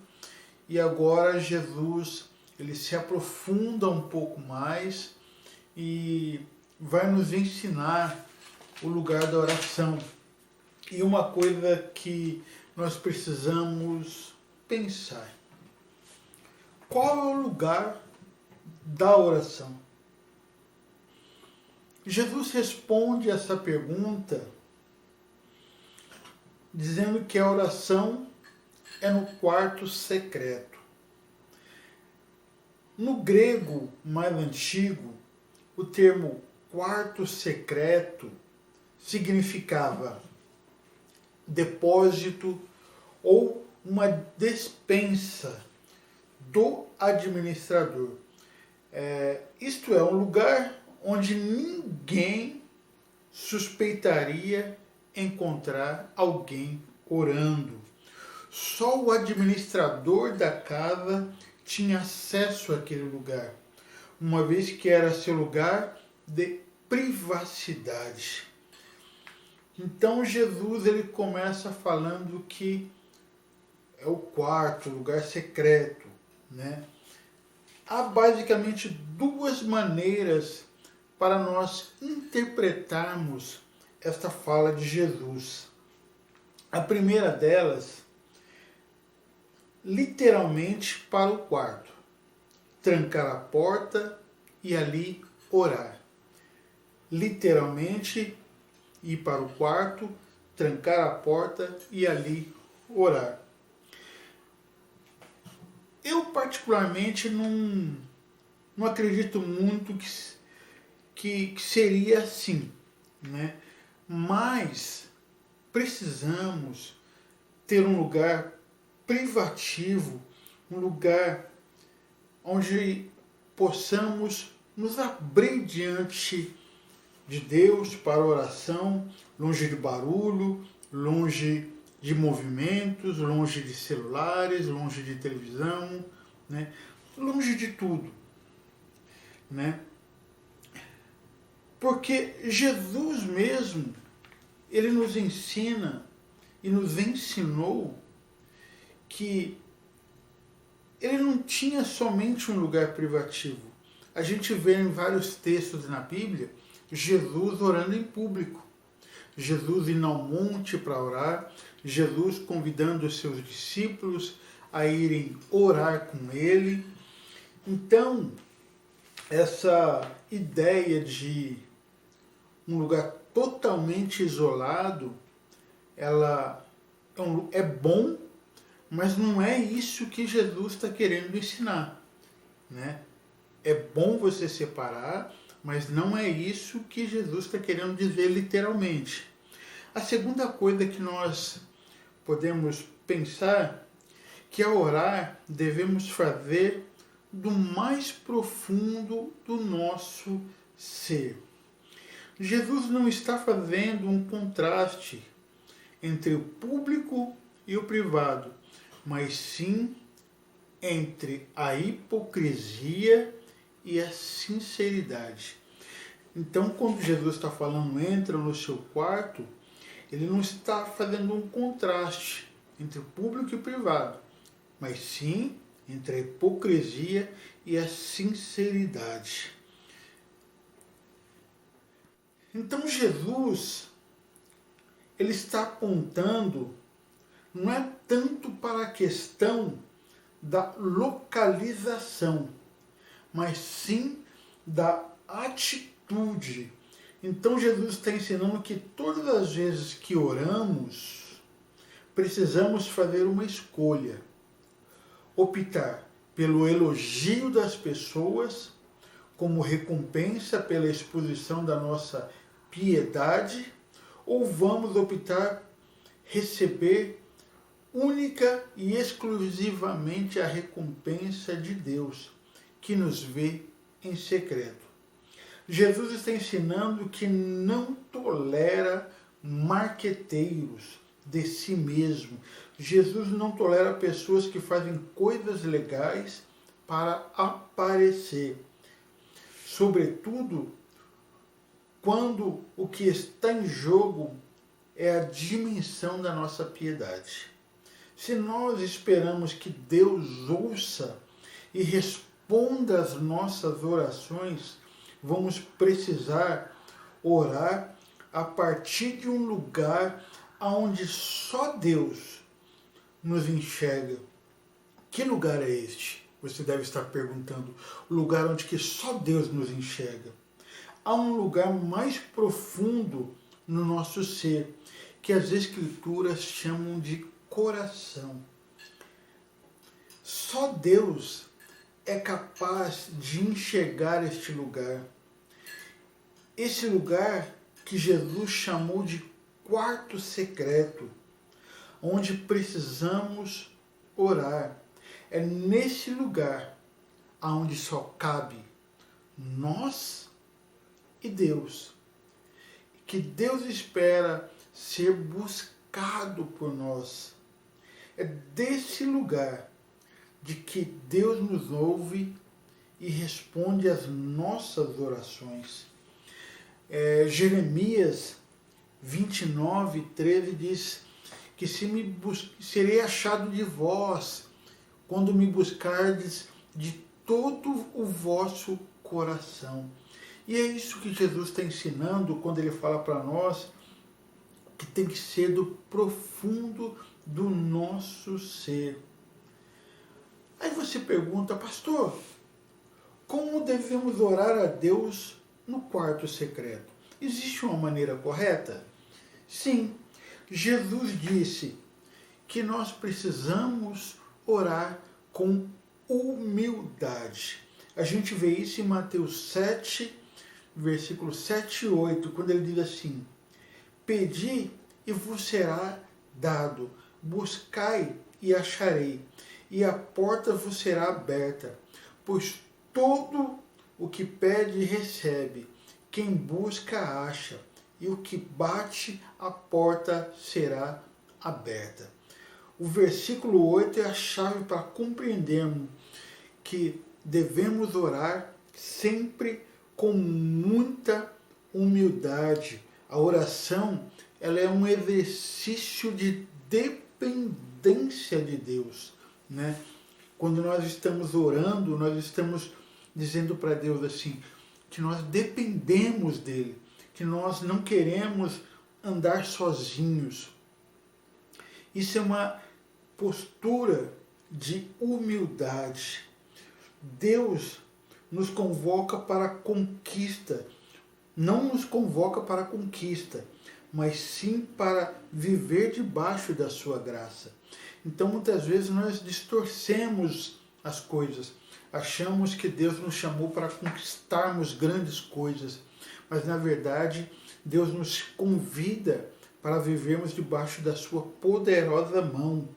e agora Jesus ele se aprofunda um pouco mais e vai nos ensinar o lugar da oração. E uma coisa que nós precisamos pensar: qual é o lugar da oração? Jesus responde essa pergunta dizendo que a oração é no quarto secreto. No grego mais antigo, o termo quarto secreto significava depósito ou uma despensa do administrador. Isto é, um lugar onde ninguém suspeitaria encontrar alguém orando. Só o administrador da casa tinha acesso àquele lugar, uma vez que era seu lugar de privacidade. Então Jesus ele começa falando que é o quarto, o lugar secreto, né? Há basicamente duas maneiras para nós interpretarmos esta fala de Jesus. A primeira delas, literalmente para o quarto, trancar a porta e ali orar. Literalmente ir para o quarto, trancar a porta e ali orar. Eu particularmente não acredito muito que seria assim, né? Mas precisamos ter um lugar privativo, um lugar onde possamos nos abrir diante de Deus para a oração, longe de barulho, longe de movimentos, longe de celulares, longe de televisão, né? Longe de tudo, né? Porque Jesus mesmo, ele nos ensina e nos ensinou que ele não tinha somente um lugar privativo. A gente vê em vários textos na Bíblia Jesus orando em público, Jesus indo ao monte para orar, Jesus convidando os seus discípulos a irem orar com ele. Então, essa ideia de um lugar totalmente isolado, ela é bom, mas não é isso que Jesus está querendo ensinar, né? É bom você separar, mas não é isso que Jesus está querendo dizer literalmente. A segunda coisa que nós podemos pensar, que ao orar devemos fazer do mais profundo do nosso ser. Jesus não está fazendo um contraste entre o público e o privado, mas sim entre a hipocrisia e a sinceridade. Então, quando Jesus está falando, entra no seu quarto, ele não está fazendo um contraste entre público e privado, mas sim entre a hipocrisia e a sinceridade. Então, Jesus, ele está apontando, não é tanto para a questão da localização, mas sim da atitude. Então Jesus está ensinando que todas as vezes que oramos, precisamos fazer uma escolha. Optar pelo elogio das pessoas como recompensa pela exposição da nossa piedade, ou vamos optar receber única e exclusivamente a recompensa de Deus, que nos vê em secreto. Jesus está ensinando que não tolera marqueteiros de si mesmo. Jesus não tolera pessoas que fazem coisas legais para aparecer. Sobretudo, quando o que está em jogo é a dimensão da nossa piedade. Se nós esperamos que Deus ouça e responda às nossas orações, vamos precisar orar a partir de um lugar onde só Deus nos enxerga. Que lugar é este? Você deve estar perguntando. O lugar onde que só Deus nos enxerga. Há um lugar mais profundo no nosso ser, que as Escrituras chamam de coração. Só Deus é capaz de enxergar este lugar. Esse lugar que Jesus chamou de quarto secreto, onde precisamos orar. É nesse lugar onde só cabe nós e Deus. Que Deus espera ser buscado por nós. É desse lugar de que Deus nos ouve e responde às nossas orações. Jeremias 29:13 diz que serei achado de vós quando me buscardes de todo o vosso coração. E é isso que Jesus está ensinando quando ele fala para nós que tem que ser do profundo do nosso ser. Aí você pergunta, pastor, como devemos orar a Deus no quarto secreto? Existe uma maneira correta? Sim, Jesus disse que nós precisamos orar com humildade. A gente vê isso em Mateus 7, versículos 7 e 8, quando ele diz assim: pedi e vos será dado, buscai e acharei, e a porta vos será aberta, pois todo o que pede recebe, quem busca acha, e o que bate a porta será aberta. O versículo 8 é a chave para compreendermos que devemos orar sempre com muita humildade. A oração, ela é um exercício de dependência de Deus, né? Quando nós estamos orando, nós estamos dizendo para Deus assim, que nós dependemos dele, que nós não queremos andar sozinhos. Isso é uma postura de humildade. Deus nos convoca para a conquista, não nos convoca para a conquista, mas sim para viver debaixo da sua graça. Então muitas vezes nós distorcemos as coisas, achamos que Deus nos chamou para conquistarmos grandes coisas, mas na verdade Deus nos convida para vivermos debaixo da sua poderosa mão.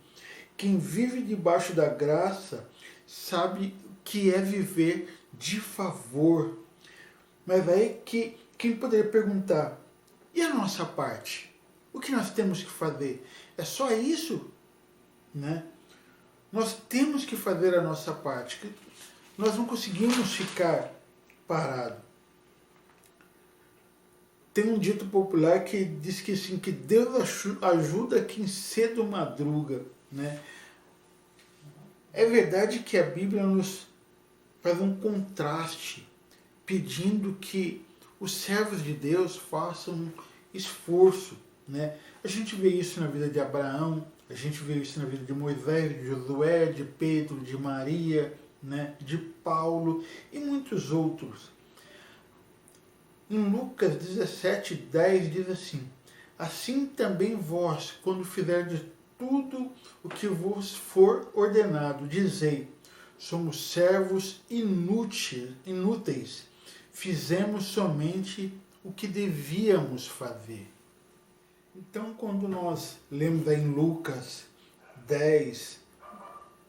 Quem vive debaixo da graça sabe que é viver de favor. Mas aí quem poderia perguntar, e a nossa parte? O que nós temos que fazer? É só isso? Né? Nós temos que fazer a nossa parte. Nós não conseguimos ficar parados. Tem um dito popular que diz que, assim, que Deus ajuda quem cedo madruga, né? É verdade que a Bíblia nos faz um contraste, pedindo que os servos de Deus façam um esforço, né? A gente vê isso na vida de Abraão, a gente vê isso na vida de Moisés, de Josué, de Pedro, de Maria, né? De Paulo e muitos outros. Em Lucas 17:10 diz assim: assim também vós, quando fizerdes tudo o que vos for ordenado, dizei: somos servos inúteis, fizemos somente o que devíamos fazer. Então, quando nós lemos aí em Lucas 10,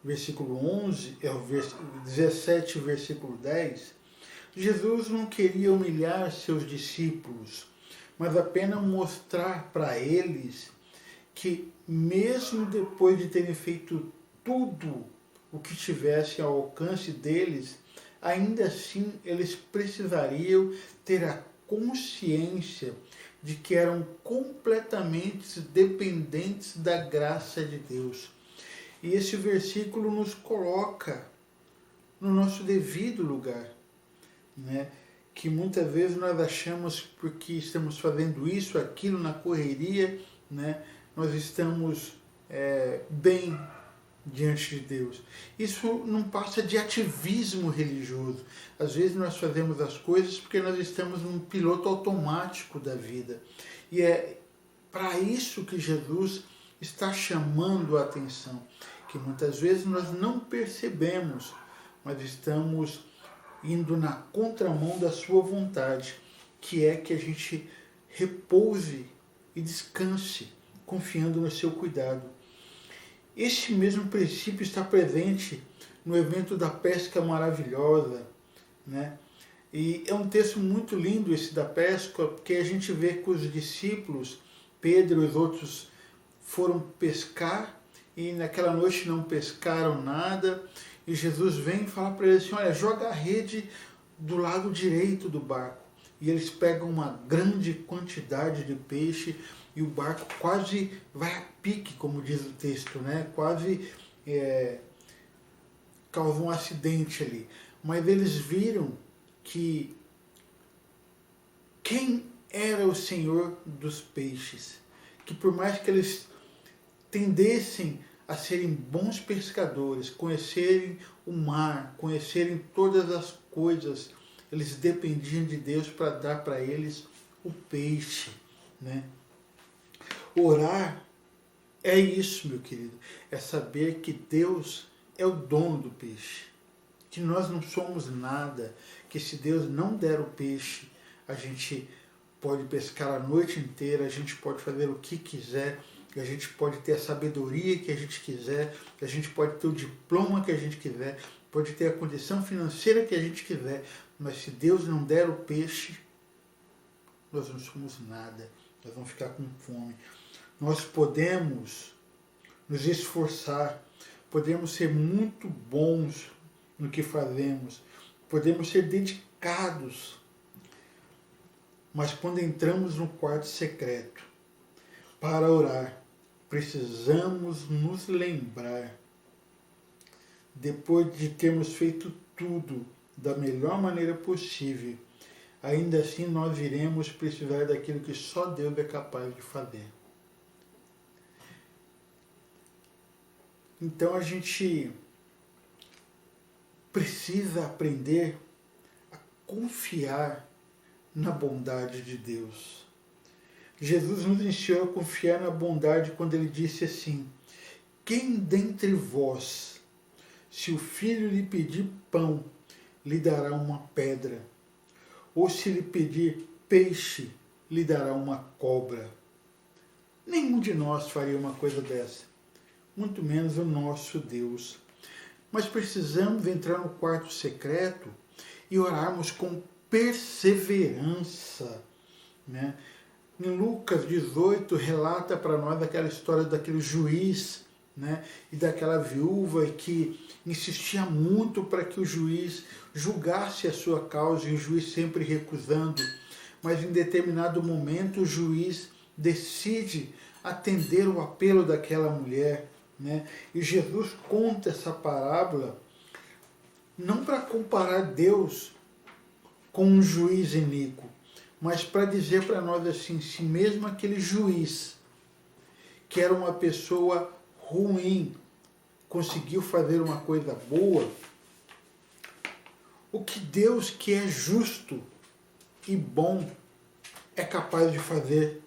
versículo 11, 17, versículo 10, Jesus não queria humilhar seus discípulos, mas apenas mostrar para eles que, mesmo depois de terem feito tudo o que tivesse ao alcance deles, ainda assim eles precisariam ter a consciência de que eram completamente dependentes da graça de Deus. E esse versículo nos coloca no nosso devido lugar, né? Que muitas vezes nós achamos, porque estamos fazendo isso, aquilo na correria, né? Nós estamos bem diante de Deus. Isso não passa de ativismo religioso. Às vezes nós fazemos as coisas porque nós estamos num piloto automático da vida. E é para isso que Jesus está chamando a atenção, que muitas vezes nós não percebemos, mas estamos indo na contramão da sua vontade, que é que a gente repouse e descanse, confiando no seu cuidado. Este mesmo princípio está presente no evento da pesca maravilhosa, né? E é um texto muito lindo esse da pesca, porque a gente vê que os discípulos, Pedro e os outros, foram pescar e naquela noite não pescaram nada. E Jesus vem e fala para eles assim: olha, joga a rede do lado direito do barco. E eles pegam uma grande quantidade de peixe e o barco quase vai a pique, como diz o texto, né? Quase causa um acidente ali. Mas eles viram que quem era o Senhor dos peixes, que por mais que eles tendessem a serem bons pescadores, conhecerem o mar, conhecerem todas as coisas, eles dependiam de Deus para dar para eles o peixe, né? Orar é isso, meu querido, é saber que Deus é o dono do peixe, que nós não somos nada, que se Deus não der o peixe, a gente pode pescar a noite inteira, a gente pode fazer o que quiser, a gente pode ter a sabedoria que a gente quiser, a gente pode ter o diploma que a gente quiser, pode ter a condição financeira que a gente quiser, mas se Deus não der o peixe, nós não somos nada, nós vamos ficar com fome. Nós podemos nos esforçar, podemos ser muito bons no que fazemos, podemos ser dedicados, mas quando entramos no quarto secreto para orar, precisamos nos lembrar, depois de termos feito tudo da melhor maneira possível, ainda assim nós iremos precisar daquilo que só Deus é capaz de fazer. Então a gente precisa aprender a confiar na bondade de Deus. Jesus nos ensinou a confiar na bondade quando ele disse assim: quem dentre vós, se o filho lhe pedir pão, lhe dará uma pedra? Ou se lhe pedir peixe, lhe dará uma cobra? Nenhum de nós faria uma coisa dessa, muito menos o nosso Deus. Mas precisamos entrar no quarto secreto e orarmos com perseverança, né? Em Lucas 18 relata para nós aquela história daquele juiz, né? E daquela viúva que insistia muito para que o juiz julgasse a sua causa e o juiz sempre recusando. mas em determinado momento o juiz decide atender o apelo daquela mulher, né? E Jesus conta essa parábola não para comparar Deus com um juiz iníquo, mas para dizer para nós assim, se mesmo aquele juiz, que era uma pessoa ruim, conseguiu fazer uma coisa boa, o que Deus, que é justo e bom, é capaz de fazer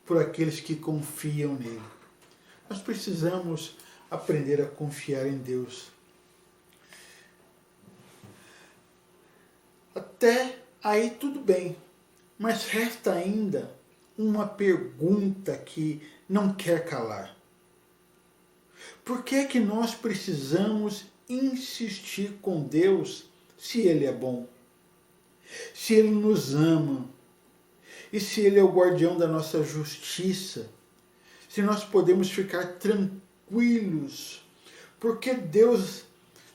por aqueles que confiam nele. Nós precisamos aprender a confiar em Deus. Até aí tudo bem, mas resta ainda uma pergunta que não quer calar. Por que é que nós precisamos insistir com Deus se Ele é bom? Se Ele nos ama? E se Ele é o guardião da nossa justiça? Se nós podemos ficar tranquilos? Porque Deus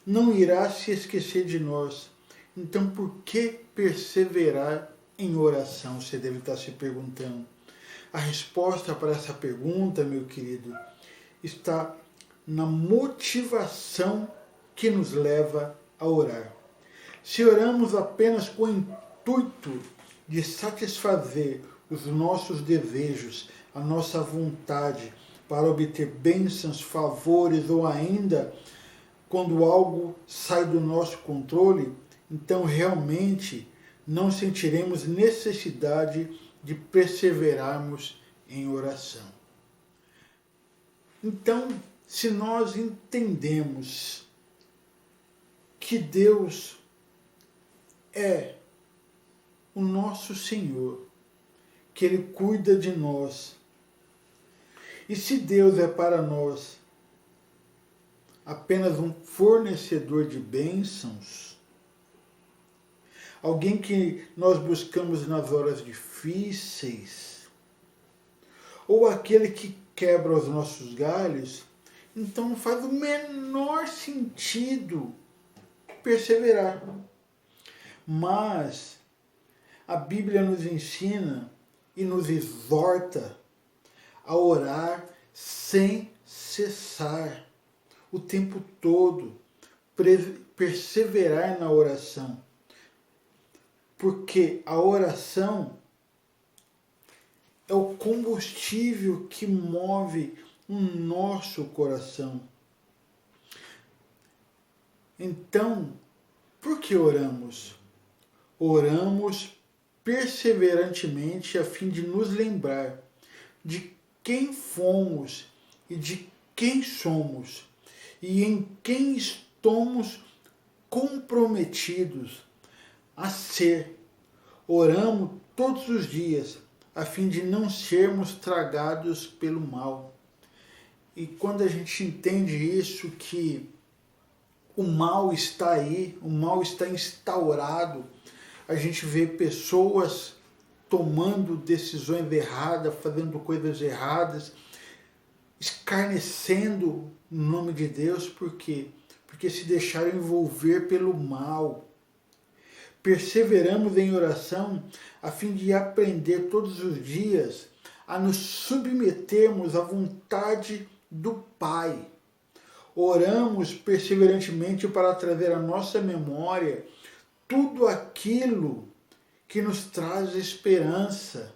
não irá se esquecer de nós. Então, por que perseverar em oração? Você deve estar se perguntando. A resposta para essa pergunta, meu querido, está na motivação que nos leva a orar. Se oramos apenas com o intuito de satisfazer os nossos desejos, a nossa vontade, para obter bênçãos, favores, ou ainda quando algo sai do nosso controle, então realmente não sentiremos necessidade de perseverarmos em oração. Então, se nós entendemos que Deus é o nosso Senhor, que Ele cuida de nós, e se Deus é para nós apenas um fornecedor de bênçãos, alguém que nós buscamos nas horas difíceis, ou aquele que quebra os nossos galhos, então não faz o menor sentido perseverar. Mas a Bíblia nos ensina e nos exorta a orar sem cessar, o tempo todo, perseverar na oração. Porque a oração é o combustível que move o nosso coração. Então, por que oramos? Oramos perseverantemente a fim de nos lembrar de quem fomos e de quem somos e em quem estamos comprometidos a ser. Oramos todos os dias a fim de não sermos tragados pelo mal. E quando a gente entende isso, que o mal está aí, o mal está instaurado, a gente vê pessoas tomando decisões erradas, fazendo coisas erradas, escarnecendo no nome de Deus, por quê? Porque se deixaram envolver pelo mal. Perseveramos em oração a fim de aprender todos os dias a nos submetermos à vontade do Pai. Oramos perseverantemente para trazer à nossa memória tudo aquilo que nos traz esperança.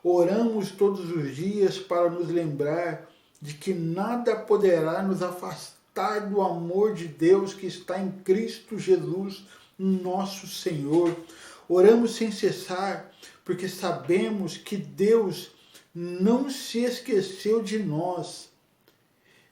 Oramos todos os dias para nos lembrar de que nada poderá nos afastar do amor de Deus que está em Cristo Jesus, nosso Senhor. Oramos sem cessar, porque sabemos que Deus não se esqueceu de nós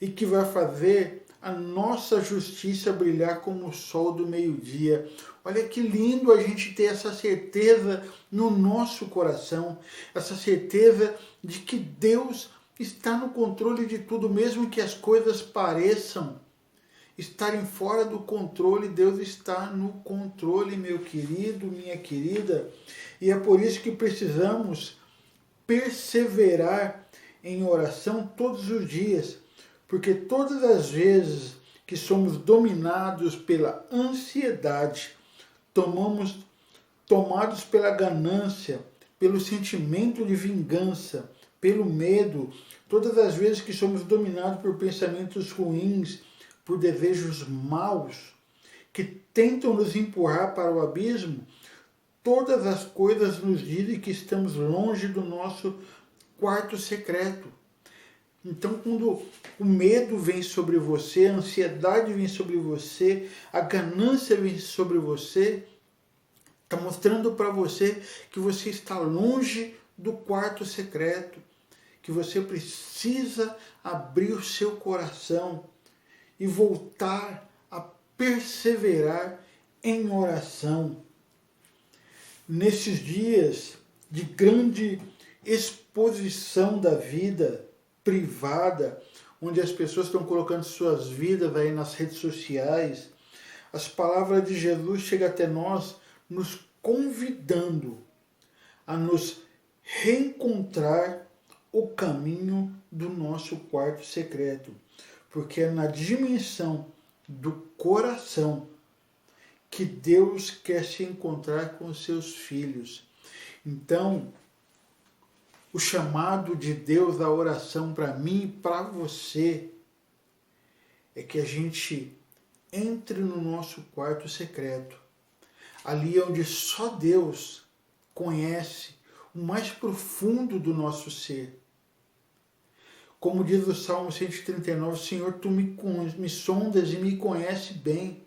e que vai fazer a nossa justiça brilhar como o sol do meio-dia. Olha que lindo a gente ter essa certeza no nosso coração, essa certeza de que Deus está no controle de tudo, mesmo que as coisas pareçam estarem fora do controle, Deus está no controle, meu querido, minha querida. E é por isso que precisamos perseverar em oração todos os dias, porque todas as vezes que somos dominados pela ansiedade, tomamos tomados pela ganância, pelo sentimento de vingança, pelo medo, todas as vezes que somos dominados por pensamentos ruins, por desejos maus, que tentam nos empurrar para o abismo, todas as coisas nos dizem que estamos longe do nosso quarto secreto. Então, quando o medo vem sobre você, a ansiedade vem sobre você, a ganância vem sobre você, está mostrando para você que você está longe do quarto secreto, que você precisa abrir o seu coração e voltar a perseverar em oração. Nesses dias de grande exposição da vida privada, onde as pessoas estão colocando suas vidas aí nas redes sociais, as palavras de Jesus chegam até nós, nos convidando a nos reencontrar o caminho do nosso quarto secreto, porque é na dimensão do coração que Deus quer se encontrar com os seus filhos. Então, o chamado de Deus à oração para mim e para você é que a gente entre no nosso quarto secreto, ali onde só Deus conhece o mais profundo do nosso ser. Como diz o Salmo 139, Senhor, Tu me sondas e me conheces bem.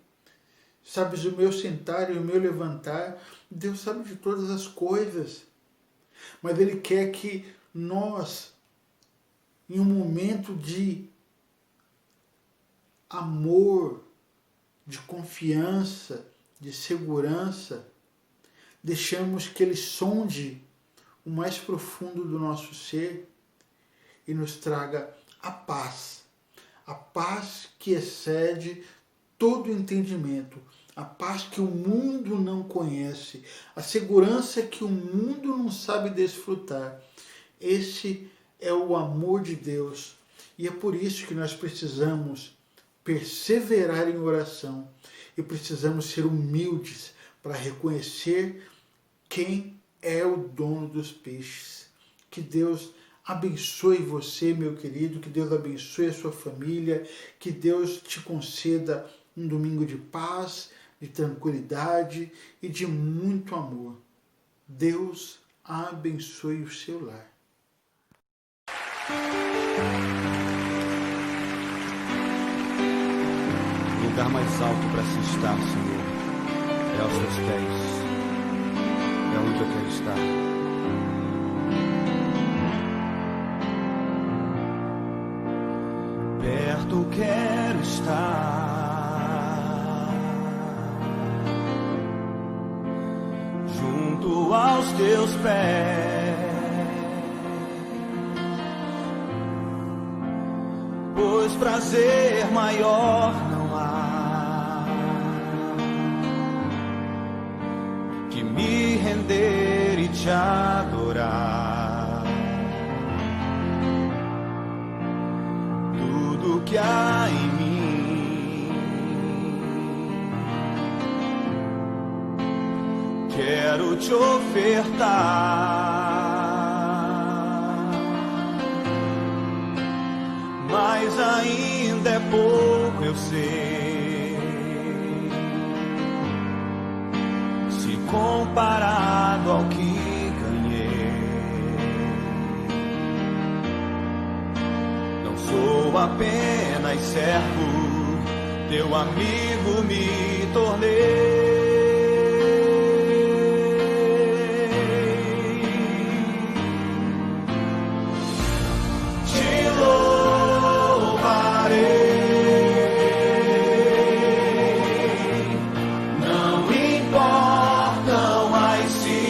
Sabes o meu sentar e o meu levantar. Deus sabe de todas as coisas. Mas Ele quer que nós, em um momento de amor, de confiança, de segurança, deixamos que Ele sonde o mais profundo do nosso ser e nos traga a paz que excede todo entendimento, a paz que o mundo não conhece, a segurança que o mundo não sabe desfrutar. Esse é o amor de Deus e é por isso que nós precisamos perseverar em oração e precisamos ser humildes para reconhecer quem é o dono dos peixes. Que Deus abençoe você, meu querido, que Deus abençoe a sua família, que Deus te conceda um domingo de paz, de tranquilidade e de muito amor. Deus abençoe o seu lar. O lugar mais alto para se estar, Senhor, é aos teus pés. É onde eu quero estar. Perto quero estar, junto aos teus pés, pois prazer maior não há que me render e te adorar. Que há em mim, quero te ofertar, mas ainda é pouco, eu sei, se comparado ao que sou apenas servo, teu amigo me tornei. Te louvarei, não importam as circunstâncias.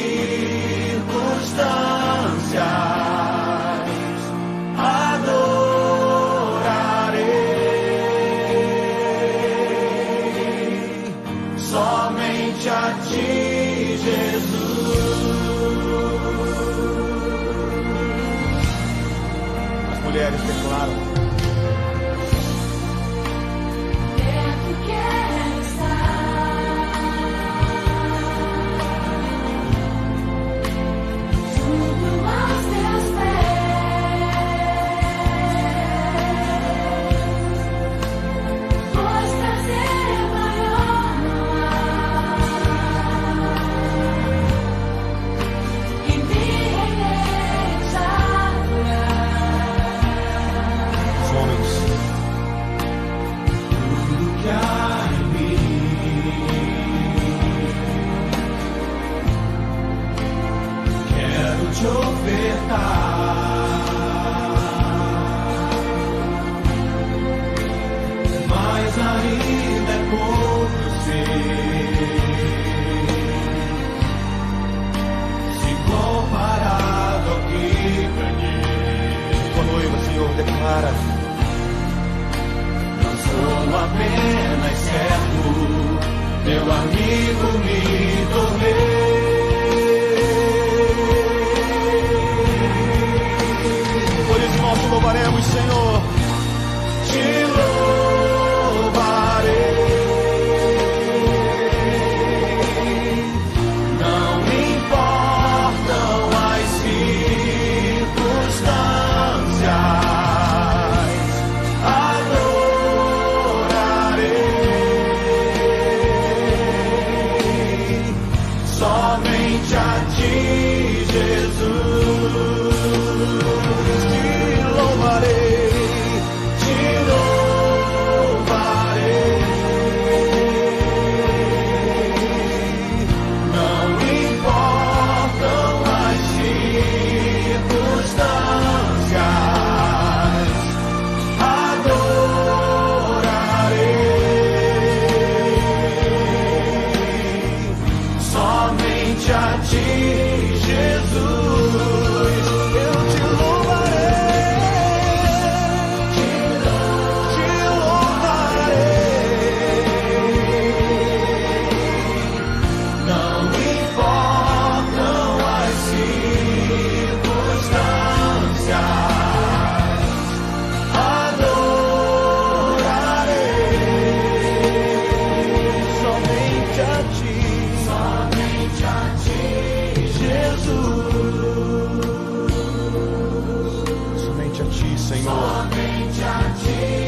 Mulheres declaram: perto quero estar, homens. Tudo que há em mim, quero te ofertar. Mas ainda é pouco, eu sei, se comparado ao que ganhei. Tua noiva, Senhor, declara: não sou apenas servo, teu amigo me tornei. por isso nós te louvaremos, Senhor. Te louvarei. Não importam as circunstâncias, adorarei somente a ti, Jesus. Te louvarei, te louvarei. Não importam as circunstâncias, adorarei somente a ti, Jesus. Eu te louvarei, te louvarei. Não importam as circunstâncias, adorarei somente a ti, Jesus. Somente a ti, Senhor. Somente a ti,